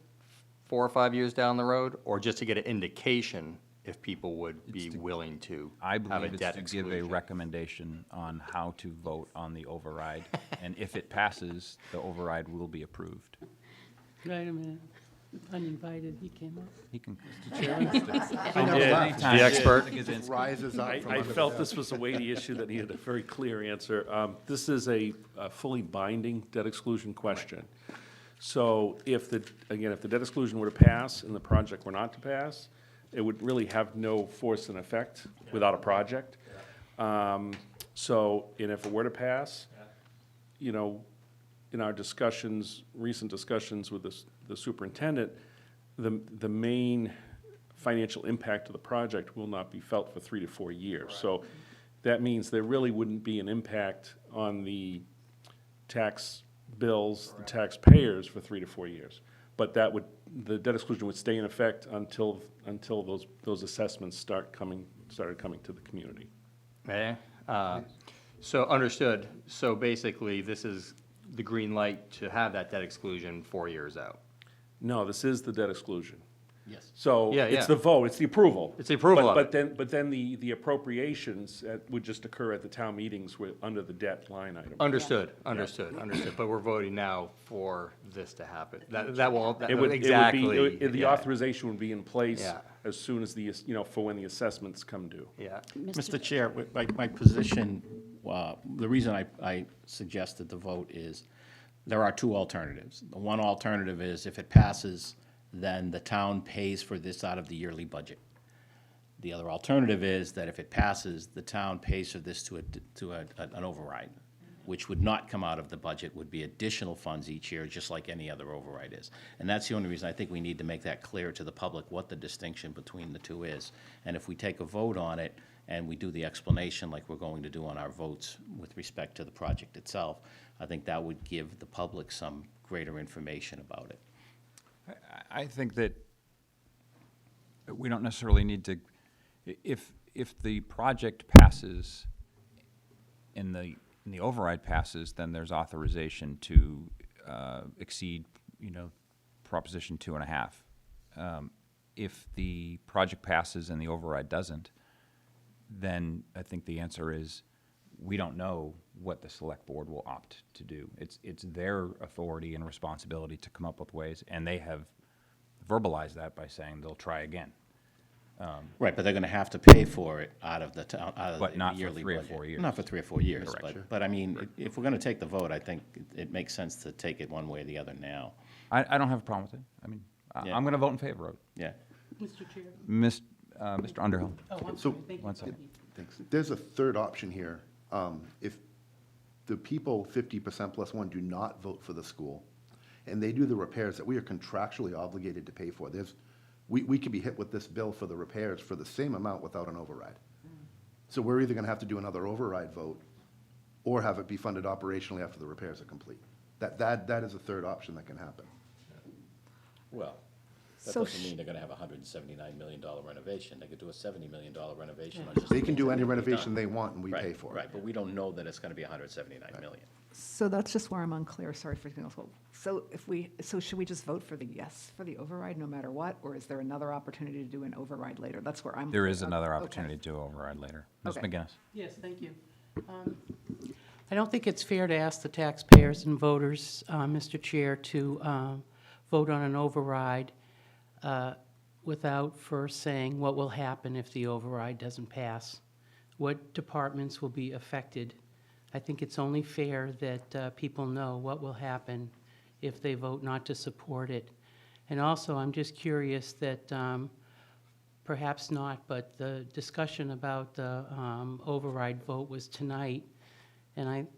4 or 5 years down the road, or just to get an indication if people would be willing to I have a believe it's debt to give a exclusion? recommendation on how to vote on the override. And if it passes, the override will be approved. Wait a minute. Uninvited, he came up. He can. The expert. Rises up from I under the felt desk. this was a weighty issue that needed a very clear answer. This is a fully binding debt exclusion question. So if the debt exclusion were to pass and the project were not to pass, it would really have no force and effect without a project. And if it were to pass, in our discussions, recent discussions with the superintendent, the main financial impact of the project will not be felt for 3 to 4 years. So that means there really wouldn't be an impact on the tax bills, the taxpayers for 3 to 4 years. But the debt exclusion would stay in effect until those assessments started coming to the community. May I? So understood. So basically, this is the green light to have that debt exclusion 4 years out. No, this is the debt exclusion. Yes. So Yeah, it's yeah. the vote, it's the approval. It's the approval of But then the appropriations would just occur at the town meetings under the debt line item. Understood. But we're voting now for this to happen. That will, It would be, exactly. the yeah, authorization would be in place Yeah. as soon as for when the assessments come due. Yeah. Mr. Chair, my position, the reason I suggested the vote is there are 2 alternatives. The one alternative is if it passes, then the town pays for this out of the yearly budget. The other alternative is that if it passes, the town pays for this to an override, which would not come out of the budget, would be additional funds each year, just like any other override is. And that's the only reason I think we need to make that clear to the public, what the distinction between the 2 is. And if we take a vote on it and we do the explanation like we're going to do on our votes with respect to the project itself, I think that would give the public some greater information about it. I think that we don't necessarily need to, if the project passes and the override passes, then there's authorization to exceed, Proposition 2.5. If the project passes and the override doesn't, then I think the answer is we don't know what the select board will opt to do. It's their authority and responsibility to come up with ways, and they have verbalized that by saying they'll try again. Right, but they're gonna have to pay for it out of the town, out of But the not for yearly 3 or budget. 4 years. Not for 3 or 4 years, Correct. but I mean, if we're gonna take the vote, I think it makes sense to take it one way or the other now. I don't have a problem with it. I mean, Yeah. I'm going to vote in favor of it. Yeah. Mr. Chair. Mr. Underhill. Oh, I'm So- sorry. Thank you. One second. Thanks. There's a third option here. If the people 50% plus one do not vote for the school, and they do the repairs that we are contractually obligated to pay for. We could be hit with this bill for the repairs for the same amount without an override. So we're either gonna have to do another override vote or have it be funded operationally after the repairs are complete. That is a third option that can happen. Well, that So doesn't sh- mean they're gonna have a $179 million renovation. They could do a $70 million renovation on just. They the can things do that any need to be renovation done. they want and we Right, pay for it. Right, but we don't know that it's gonna be 179 million. So that's just where I'm unclear, sorry for anything else. So should we just vote for the yes for the override no matter what? Or is there another opportunity to do an override later? That's where I'm. There is another Okay. opportunity to override later. Ms. Okay. McGinnis? Yes, thank you. I don't think it's fair to ask the taxpayers and voters, Mr. Chair, to vote on an override without first saying what will happen if the override doesn't pass, what departments will be affected. I think it's only fair that people know what will happen if they vote not to support it. And also, I'm just curious that perhaps not, but the discussion about the override vote was tonight, and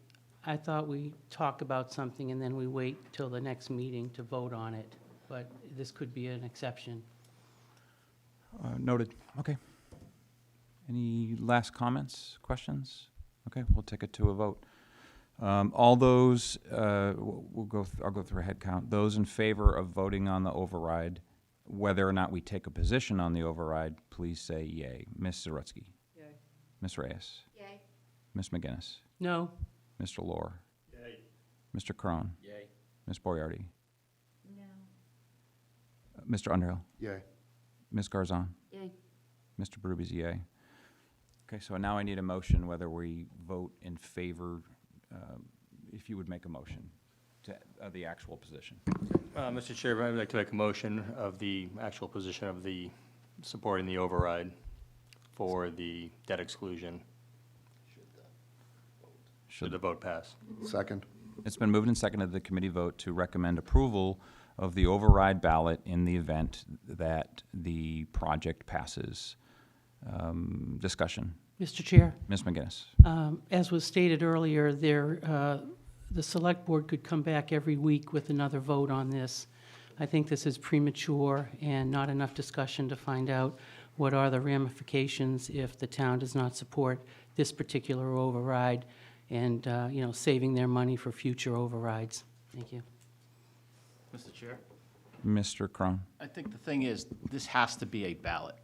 I thought we talk about something and then we wait till the next meeting to vote on it, but this could be an exception. Noted. Okay. Any last comments, questions? Okay, we'll take it to a vote. All those, I'll go through a head count. Those in favor of voting on the override, whether or not we take a position on the override, please say yay. Ms. Zarutsky? Yay. Ms. Reyes? Yay. Ms. McGinnis? No? Mr. Lohr? Yay. Mr. Crone? Yay. Ms. Boyardi? No. Mr. Underhill? Yay. Ms. Garzon? Yay. Mr. Berube, yay. Okay, so now I need a motion whether we vote in favor, if you would make a motion to the actual position. Mr. Chair, I'd like to make a motion of the actual position of the supporting the override for the debt exclusion. Should the vote pass? Second. It's been moved and seconded the committee vote to recommend approval of the override ballot in the event that the project passes. Discussion. Mr. Chair? Ms. McGinnis? As was stated earlier, the Select Board could come back every week with another vote on this. I think this is premature and not enough discussion to find out what are the ramifications if the town does not support this particular override and, saving their money for future overrides. Thank you. Mr. Chair? Mr. Crone? I think the thing is, this has to be a ballot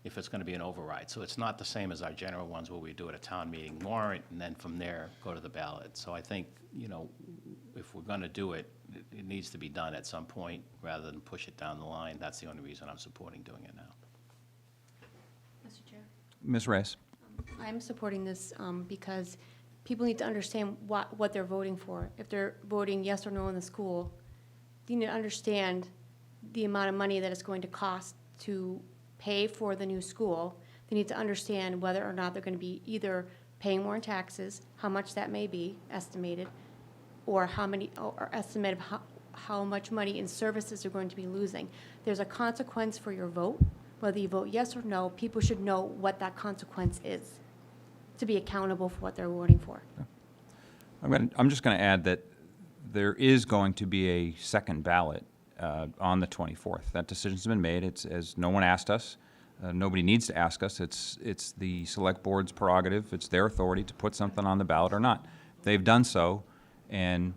if it's going to be an override. So it's not the same as our general ones where we do it at a town meeting warrant and then from there go to the ballot. So I think, if we're going to do it, it needs to be done at some point rather than push it down the line. That's the only reason I'm supporting doing it now. Mr. Chair? Ms. Reyes? I'm supporting this because people need to understand what they're voting for. If they're voting yes or no in the school, they need to understand the amount of money that it's going to cost to pay for the new school. They need to understand whether or not they're going to be either paying more in taxes, how much that may be estimated, or estimate of how much money in services they're going to be losing. There's a consequence for your vote. Whether you vote yes or no, people should know what that consequence is to be accountable for what they're voting for. I'm just going to add that there is going to be a second ballot on the 24th. That decision's been made. It's, as no one asked us. Nobody needs to ask us. It's the Select Board's prerogative. It's their authority to put something on the ballot or not. They've done so, and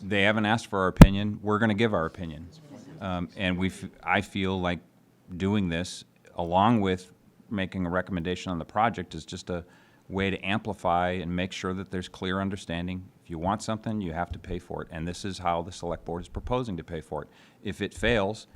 they haven't asked for our opinion. We're going to give our opinion. And I feel like doing this, along with making a recommendation on the project, is just a way to amplify and make sure that there's clear understanding. If you want something, you have to pay for it, and this is how the Select Board is proposing to pay for it. If it fails,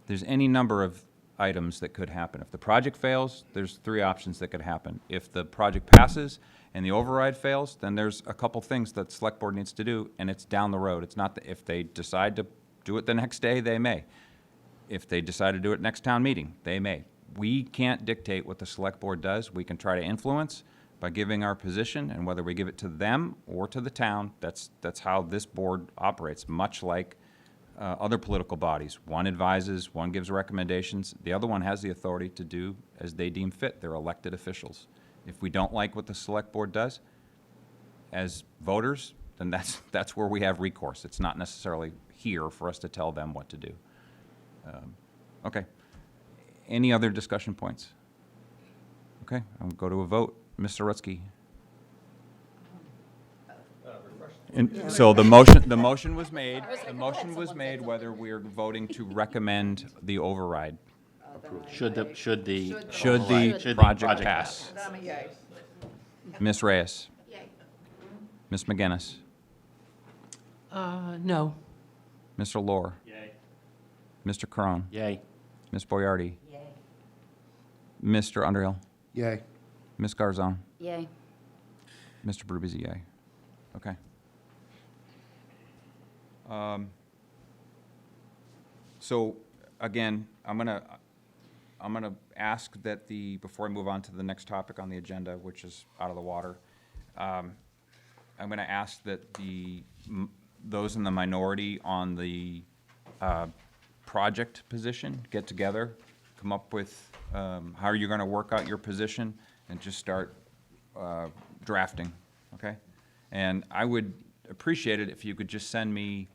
there's any number of items that could happen. If the project fails, there's 3 options that could happen. If the project passes and the override fails, then there's a couple things that Select Board needs to do, and it's down the road. It's not that if they decide to do it the next day, they may. If they decide to do it next town meeting, they may. We can't dictate what the Select Board does. We can try to influence by giving our position, and whether we give it to them or to the town, that's how this board operates, much like other political bodies. One advises, one gives recommendations, the other one has the authority to do as they deem fit. They're elected officials. If we don't like what the Select Board does, as voters, then that's where we have recourse. It's not necessarily here for us to tell them what to do. Okay. Any other discussion points? Okay, I'll go to a vote. Mr. Rutsky? And so the motion was made, whether we're voting to recommend the override. Should the Should the override- project pass? I'm a yay. Ms. Reyes? Yay. Ms. McGinnis? No. Mr. Lohr? Yay. Mr. Crone? Yay. Ms. Boyardi? Yay. Mr. Underhill? Yay. Ms. Garzon? Yay. Mr. Berbisi, yay. Okay. So, again, I'm gonna ask that before I move on to the next topic on the agenda, which is out of the water, I'm gonna ask that those in the minority on the project position get together, come up with how you're gonna work out your position, and just start drafting, okay? And I would appreciate it if you could just send me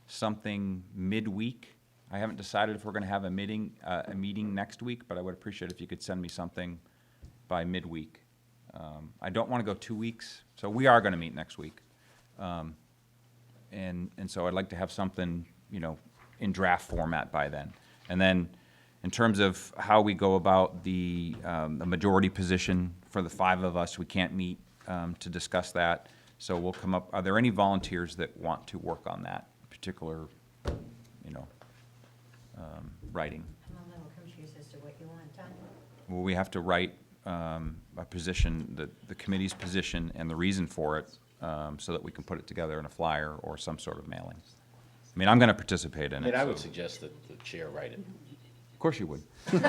something midweek. I haven't decided if we're gonna have a meeting next week, but I would appreciate if you could send me something by midweek. I don't wanna go 2 weeks, so we are gonna meet next week. And so I'd like to have something, in draft format by then. And then, in terms of how we go about the majority position for the 5 of us, we can't meet to discuss that. So we'll come up, are there any volunteers that want to work on that particular, writing? I'm a little confused as to what you want done. Well, we have to write a position, the committee's position and the reason for it, so that we can put it together in a flyer or some sort of mailing. I mean, I'm going to participate in it. I would so- suggest that the chair write it. Of course you would. Are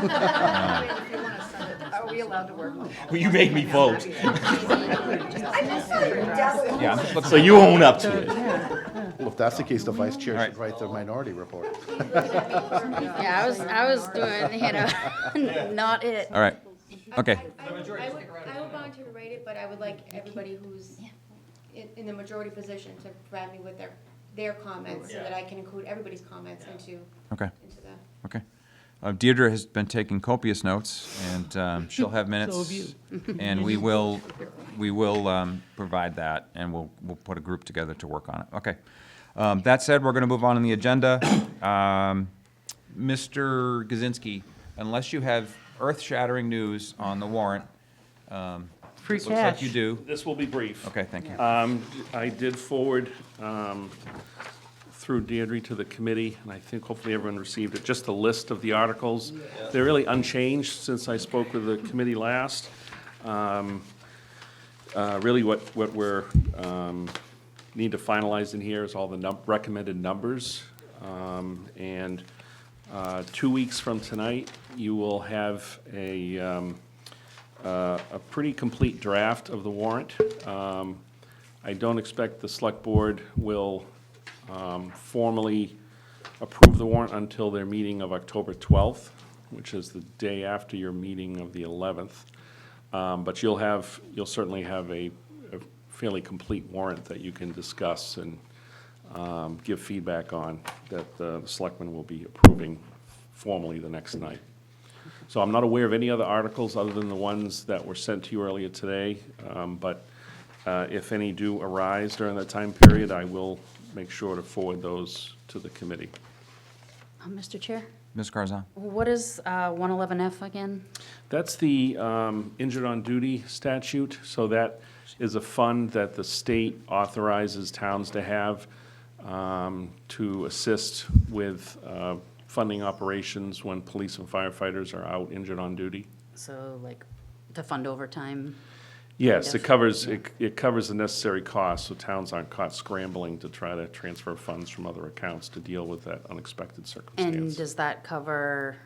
we allowed to work on it? Well, you made me vote, Yeah, I'm just looking. so you own up to it. Well, if that's the case, the vice chair All right. should write the minority report. Yeah, I was doing, not it. All right, okay. I would volunteer to write it, but I would like everybody who's in the majority position to provide me with their comments, so that I can include everybody's comments into Okay, the. okay. Deirdre has been taking copious notes, and she'll have minutes. So have you. And we will provide that, and we'll put a group together to work on it. Okay. That said, we're going to move on the agenda. Mr. Gazinski, unless you have earth-shattering news on the warrant, Free looks like cash. you do. This will be brief. Okay, thank you. I did forward through Deirdre to the committee, and I think hopefully everyone received it, just a list of the articles. They're really unchanged since I spoke with the committee last. Really what we're, need to finalize in here is all the recommended numbers. And 2 weeks from tonight, you will have a pretty complete draft of the warrant. I don't expect the select board will formally approve the warrant until their meeting of October 12th, which is the day after your meeting of the 11th. But you'll certainly have a fairly complete warrant that you can discuss and give feedback on, that the selectmen will be approving formally the next night. So I'm not aware of any other articles other than the ones that were sent to you earlier today, but if any do arise during that time period, I will make sure to forward those to the committee. Mr. Chair, Ms. Garzon? what is 111F again? That's the injured on duty statute, so that is a fund that the state authorizes towns to have to assist with funding operations when police and firefighters are out injured on duty. So like to fund overtime? Yes, it Yes. covers, it covers the necessary costs, so towns aren't caught scrambling to try to transfer funds from other accounts to deal with that unexpected And circumstance. does that cover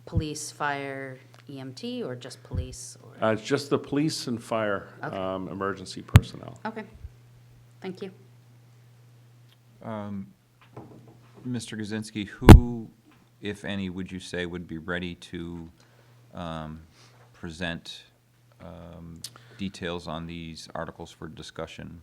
police, fire, EMT, or just police? Or It's just the police and fire Okay. emergency personnel. Okay, thank you. Mr. Gazinski, who, if any, would you say would be ready to present details on these articles for discussion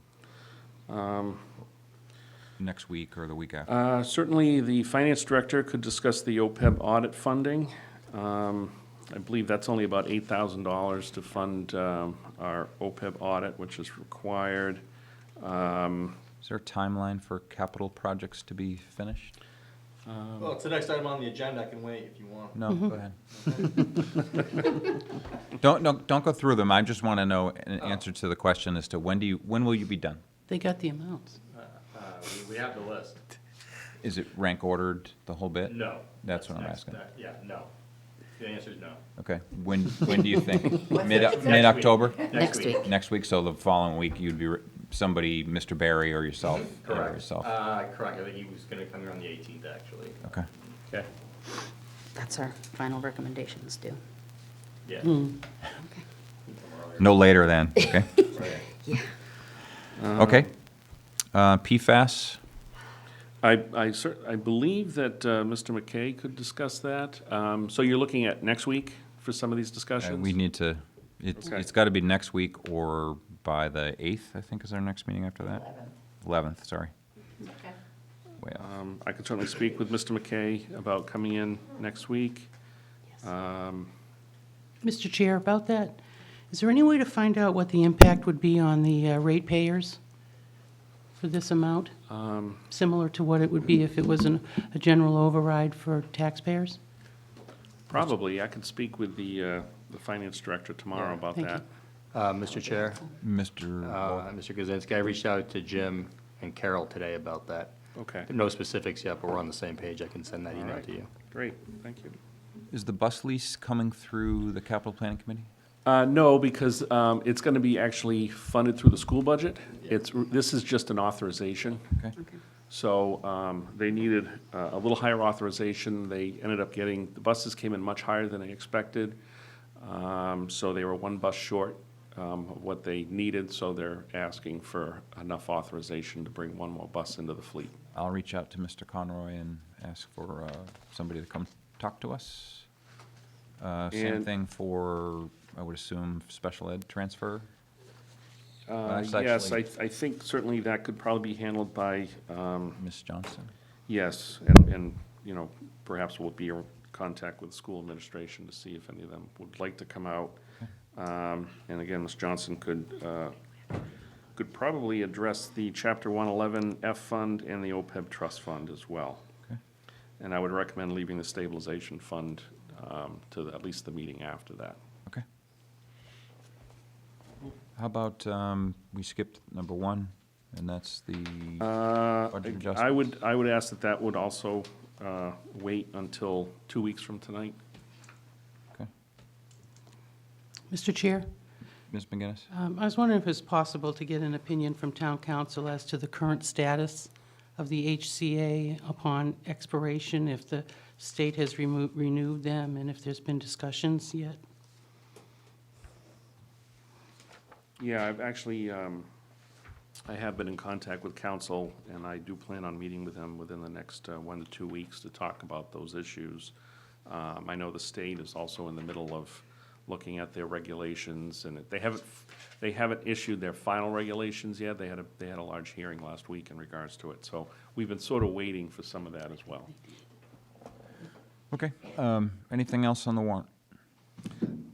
next week or the week after? Certainly, the finance director could discuss the OPEB audit funding. I believe that's only about $8,000 to fund our OPEB audit, which is required. Is there a timeline for capital projects to be finished? Well, it's the next item on the agenda. I can wait if you want. No, go ahead. Don't go through them. I just want to know an answer to the question as to when will you be done? They got the amounts. We have the list. Is it rank ordered, the whole bit? No. That's what I'm next- asking. Yeah, no. The answer is no. Okay, when do you think? Mid-October? Next week. Next week, so the following week, you'd be, somebody, Mr. Barry or yourself? or Correct. yourself. Correct. I think he was going to come here on the 18th, actually. Okay. Okay. That's our final recommendations due. Yeah. No later than, okay? Yeah. Okay. PFAS, I believe that Mr. McKay could discuss that. So you're looking at next week for some of these discussions? we need to, Okay. it's got to be next week or by the 8th, I think is our next meeting after that? 11th, sorry. Way off. I could certainly speak with Mr. McKay about coming in next week. Mr. Chair, about that, is there any way to find out what the impact would be on the ratepayers for this amount? Similar to what it would be if it was a general override for taxpayers? Probably. I could speak with the finance director tomorrow about Thank that. Mr. Chair, Mr. Mr. Kaczynski, I reached out to Jim and Carol today about that. Okay, No specifics yet, but we're on the same page. I can send that email right. to you. great, thank you. Is the bus lease coming through the capital planning committee? No, because it's going to be actually funded through the school budget. This is just an authorization. Okay. So they needed a little higher authorization. They ended up getting, the buses came in much higher than they expected. So they were one bus short of what they needed, so they're asking for enough authorization to bring one more bus into the fleet. I'll reach out to Mr. Conroy and ask for somebody to come talk to us. Same And- thing for, I would assume, special ed transfer? That's Yes, actually- I think certainly that could probably be handled by, Ms. Johnson? yes, and, you know, perhaps we'll be in contact with school administration to see if any of them would like to come out. And again, Ms. Johnson could probably address the Chapter 111 F Fund and the OPEB Trust Fund as well. Okay. And I would recommend leaving the stabilization fund to at least the meeting after that. Okay. How about, we skipped number 1, and that's the budget I adjustment? would ask that that would also wait until 2 weeks from tonight. Okay. Mr. Chair? Ms. McGinnis? I was wondering if it's possible to get an opinion from town council as to the current status of the HCA upon expiration, if the state has renewed them, and if there's been discussions yet. Yeah, I've actually, I have been in contact with council, and I do plan on meeting with them within the next 1 to 2 weeks to talk about those issues. I know the state is also in the middle of looking at their regulations, and they haven't issued their final regulations yet. They had a large hearing last week in regards to it, so we've been sort of waiting for some of that as well. Okay. Anything else on the warrant?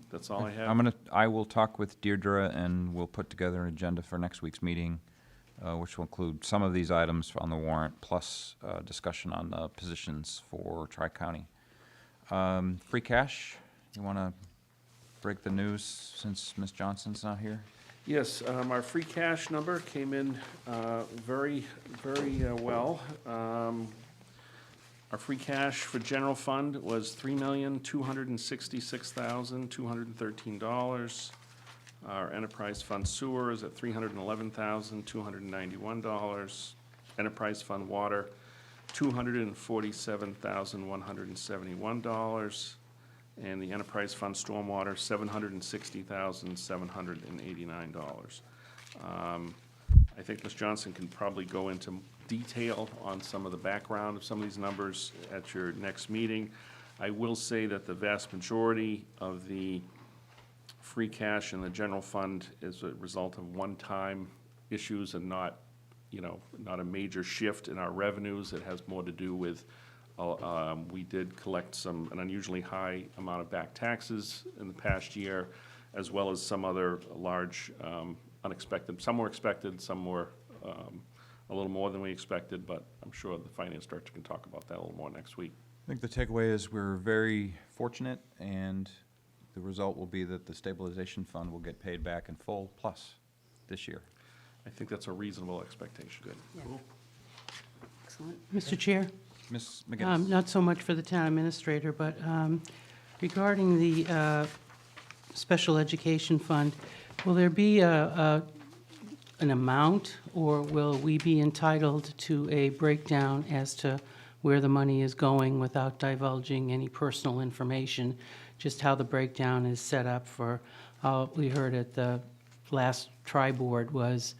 That's all I have. I will talk with Deirdre, and we'll put together an agenda for next week's meeting, which will include some of these items on the warrant, plus discussion on the positions for Tri-County. Free cash, you want to break the news since Ms. Johnson's not here? Yes, our free cash number came in very, very well. Our free cash for general fund was $3,266,213. Our enterprise fund sewer is at $311,291. Enterprise fund water, $247,171. And the enterprise fund stormwater, $760,789. I think Ms. Johnson can probably go into detail on some of the background of some of these numbers at your next meeting. I will say that the vast majority of the free cash in the general fund is a result of one-time issues and not, not a major shift in our revenues. It has more to do with, we did collect an unusually high amount of back taxes in the past year, as well as some other large unexpected, some were expected, some were a little more than we expected, but I'm sure the finance director can talk about that a little more next week. I think the takeaway is we're very fortunate, and the result will be that the stabilization fund will get paid back in full plus this year. I think that's a reasonable expectation. Good. Excellent. Mr. Chair? Ms. McGinnis? Not so much for the town administrator, but regarding the special education fund, will there be an amount, or will we be entitled to a breakdown as to where the money is going without divulging any personal information, just how the breakdown is set up for, we heard at the last tri-board was,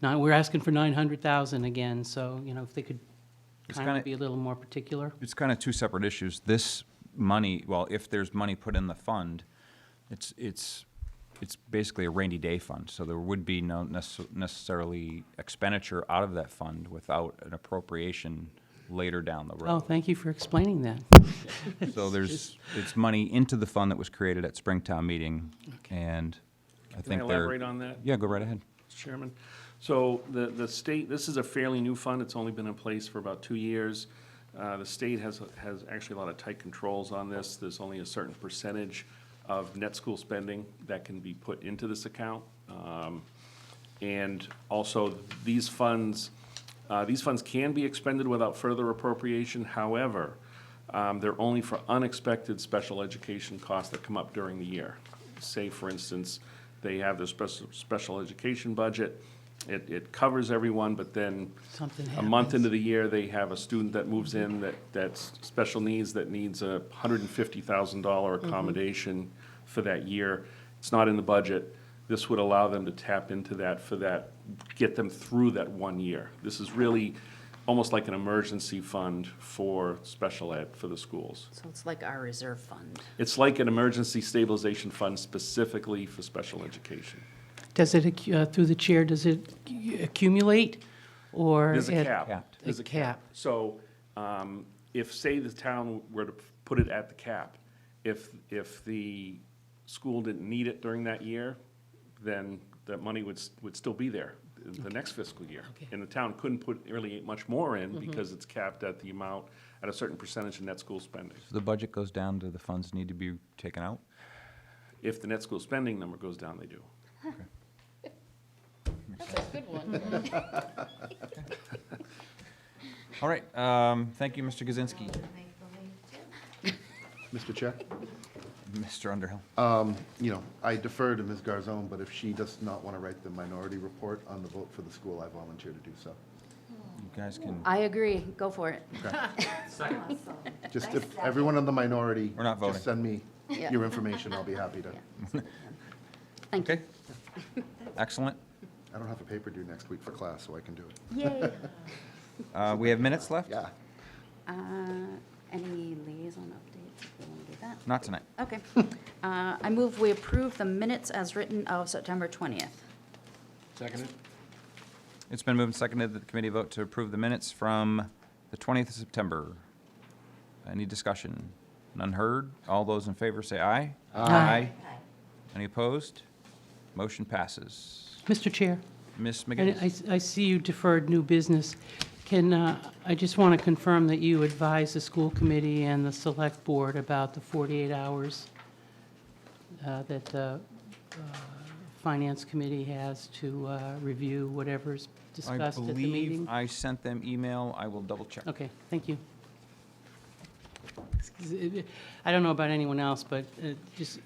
we're asking for 900,000 again, so, if they could It's kind of kinda- be a little more particular. It's kind of two separate issues. This money, well, if there's money put in the fund, it's basically a rainy day fund, so there would be no necessarily expenditure out of that fund without an appropriation later down the Oh, road. thank you for explaining that. So it's money into the fund that was created at Springtown meeting, and I Can I think they're. elaborate on that? Yeah, go right ahead. Mr. Chairman. So the state, this is a fairly new fund. It's only been in place for about 2 years. The state has actually a lot of tight controls on this. There's only a certain percentage of net school spending that can be put into this account. And also, these funds can be expended without further appropriation. However, they're only for unexpected special education costs that come up during the year. Say, for instance, they have their special education budget. It covers everyone, but then Something a month happens. into the year, they have a student that moves in that's special needs, that needs a $150,000 accommodation for that year. It's not in the budget. This would allow them to tap into that get them through that 1 year. This is really almost like an emergency fund for special ed for the schools. So it's like our reserve fund. It's like an emergency stabilization fund specifically for special education. Does it, through the chair, does it accumulate, or? There's a it- cap. Capped. There's A cap. So, if, say, the town were to put it at the cap, if the school didn't need it during that year, then that money would still be there the next fiscal year. Okay. And the town couldn't put really much more in because it's capped at the amount, at a certain percentage of net school spending. So the budget goes down, do the funds need to be taken out? If the net school spending number goes down, they do. That's a good one. All right, thank you, Mr. Kaczynski. Mr. Chair? Mr. Underhill. I defer to Ms. Garzone, but if she does not want to write the minority report on the vote for the school, I volunteer to do so. You guys can, I agree, go for it. Just if everyone in the minority. We're not voting. Just send me Yeah. your information, I'll be happy to. Thank you. okay. Excellent. I don't have a paper due next week for class, so I can do it. Yay. We have minutes left? Yeah. Any liaison updates, if we want to do that? Not tonight. Okay. I move we approve the minutes as written of September 20th. Seconded? It's been moved and seconded that the committee vote to approve the minutes from the 20th of September. Any discussion? None heard? All those in favor say aye. Aye. Any opposed? Motion passes. Mr. Chair, Ms. and McGinnis? I see you deferred new business. I just want to confirm that you advise the school committee and the select board about the 48 hours that the finance committee has to review whatever's discussed at the I believe meeting? I sent them email. I will double check. Okay, thank you. I don't know about anyone else, but just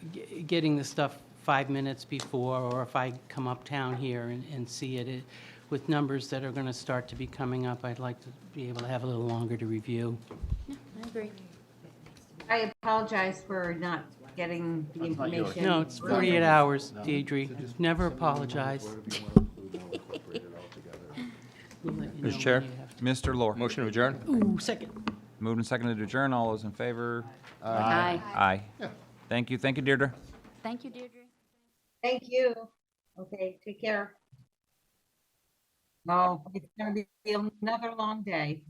getting the stuff 5 minutes before, or if I come uptown here and see it, with numbers that are going to start to be coming up, I'd like to be able to have a little longer to review. I agree. I apologize for not getting the information. No, it's 48 hours, Deidre. Never apologize. We'll let you know Mr. Chair? when you have to- Mr. Lohr? Motion to adjourn? Ooh, second. Moved and seconded to adjourn. All those in favor? Aye. Aye. Thank you. Thank you, Deirdre. Thank you, Deirdre. Thank you. Okay, take care. Oh, it's gonna be another long day.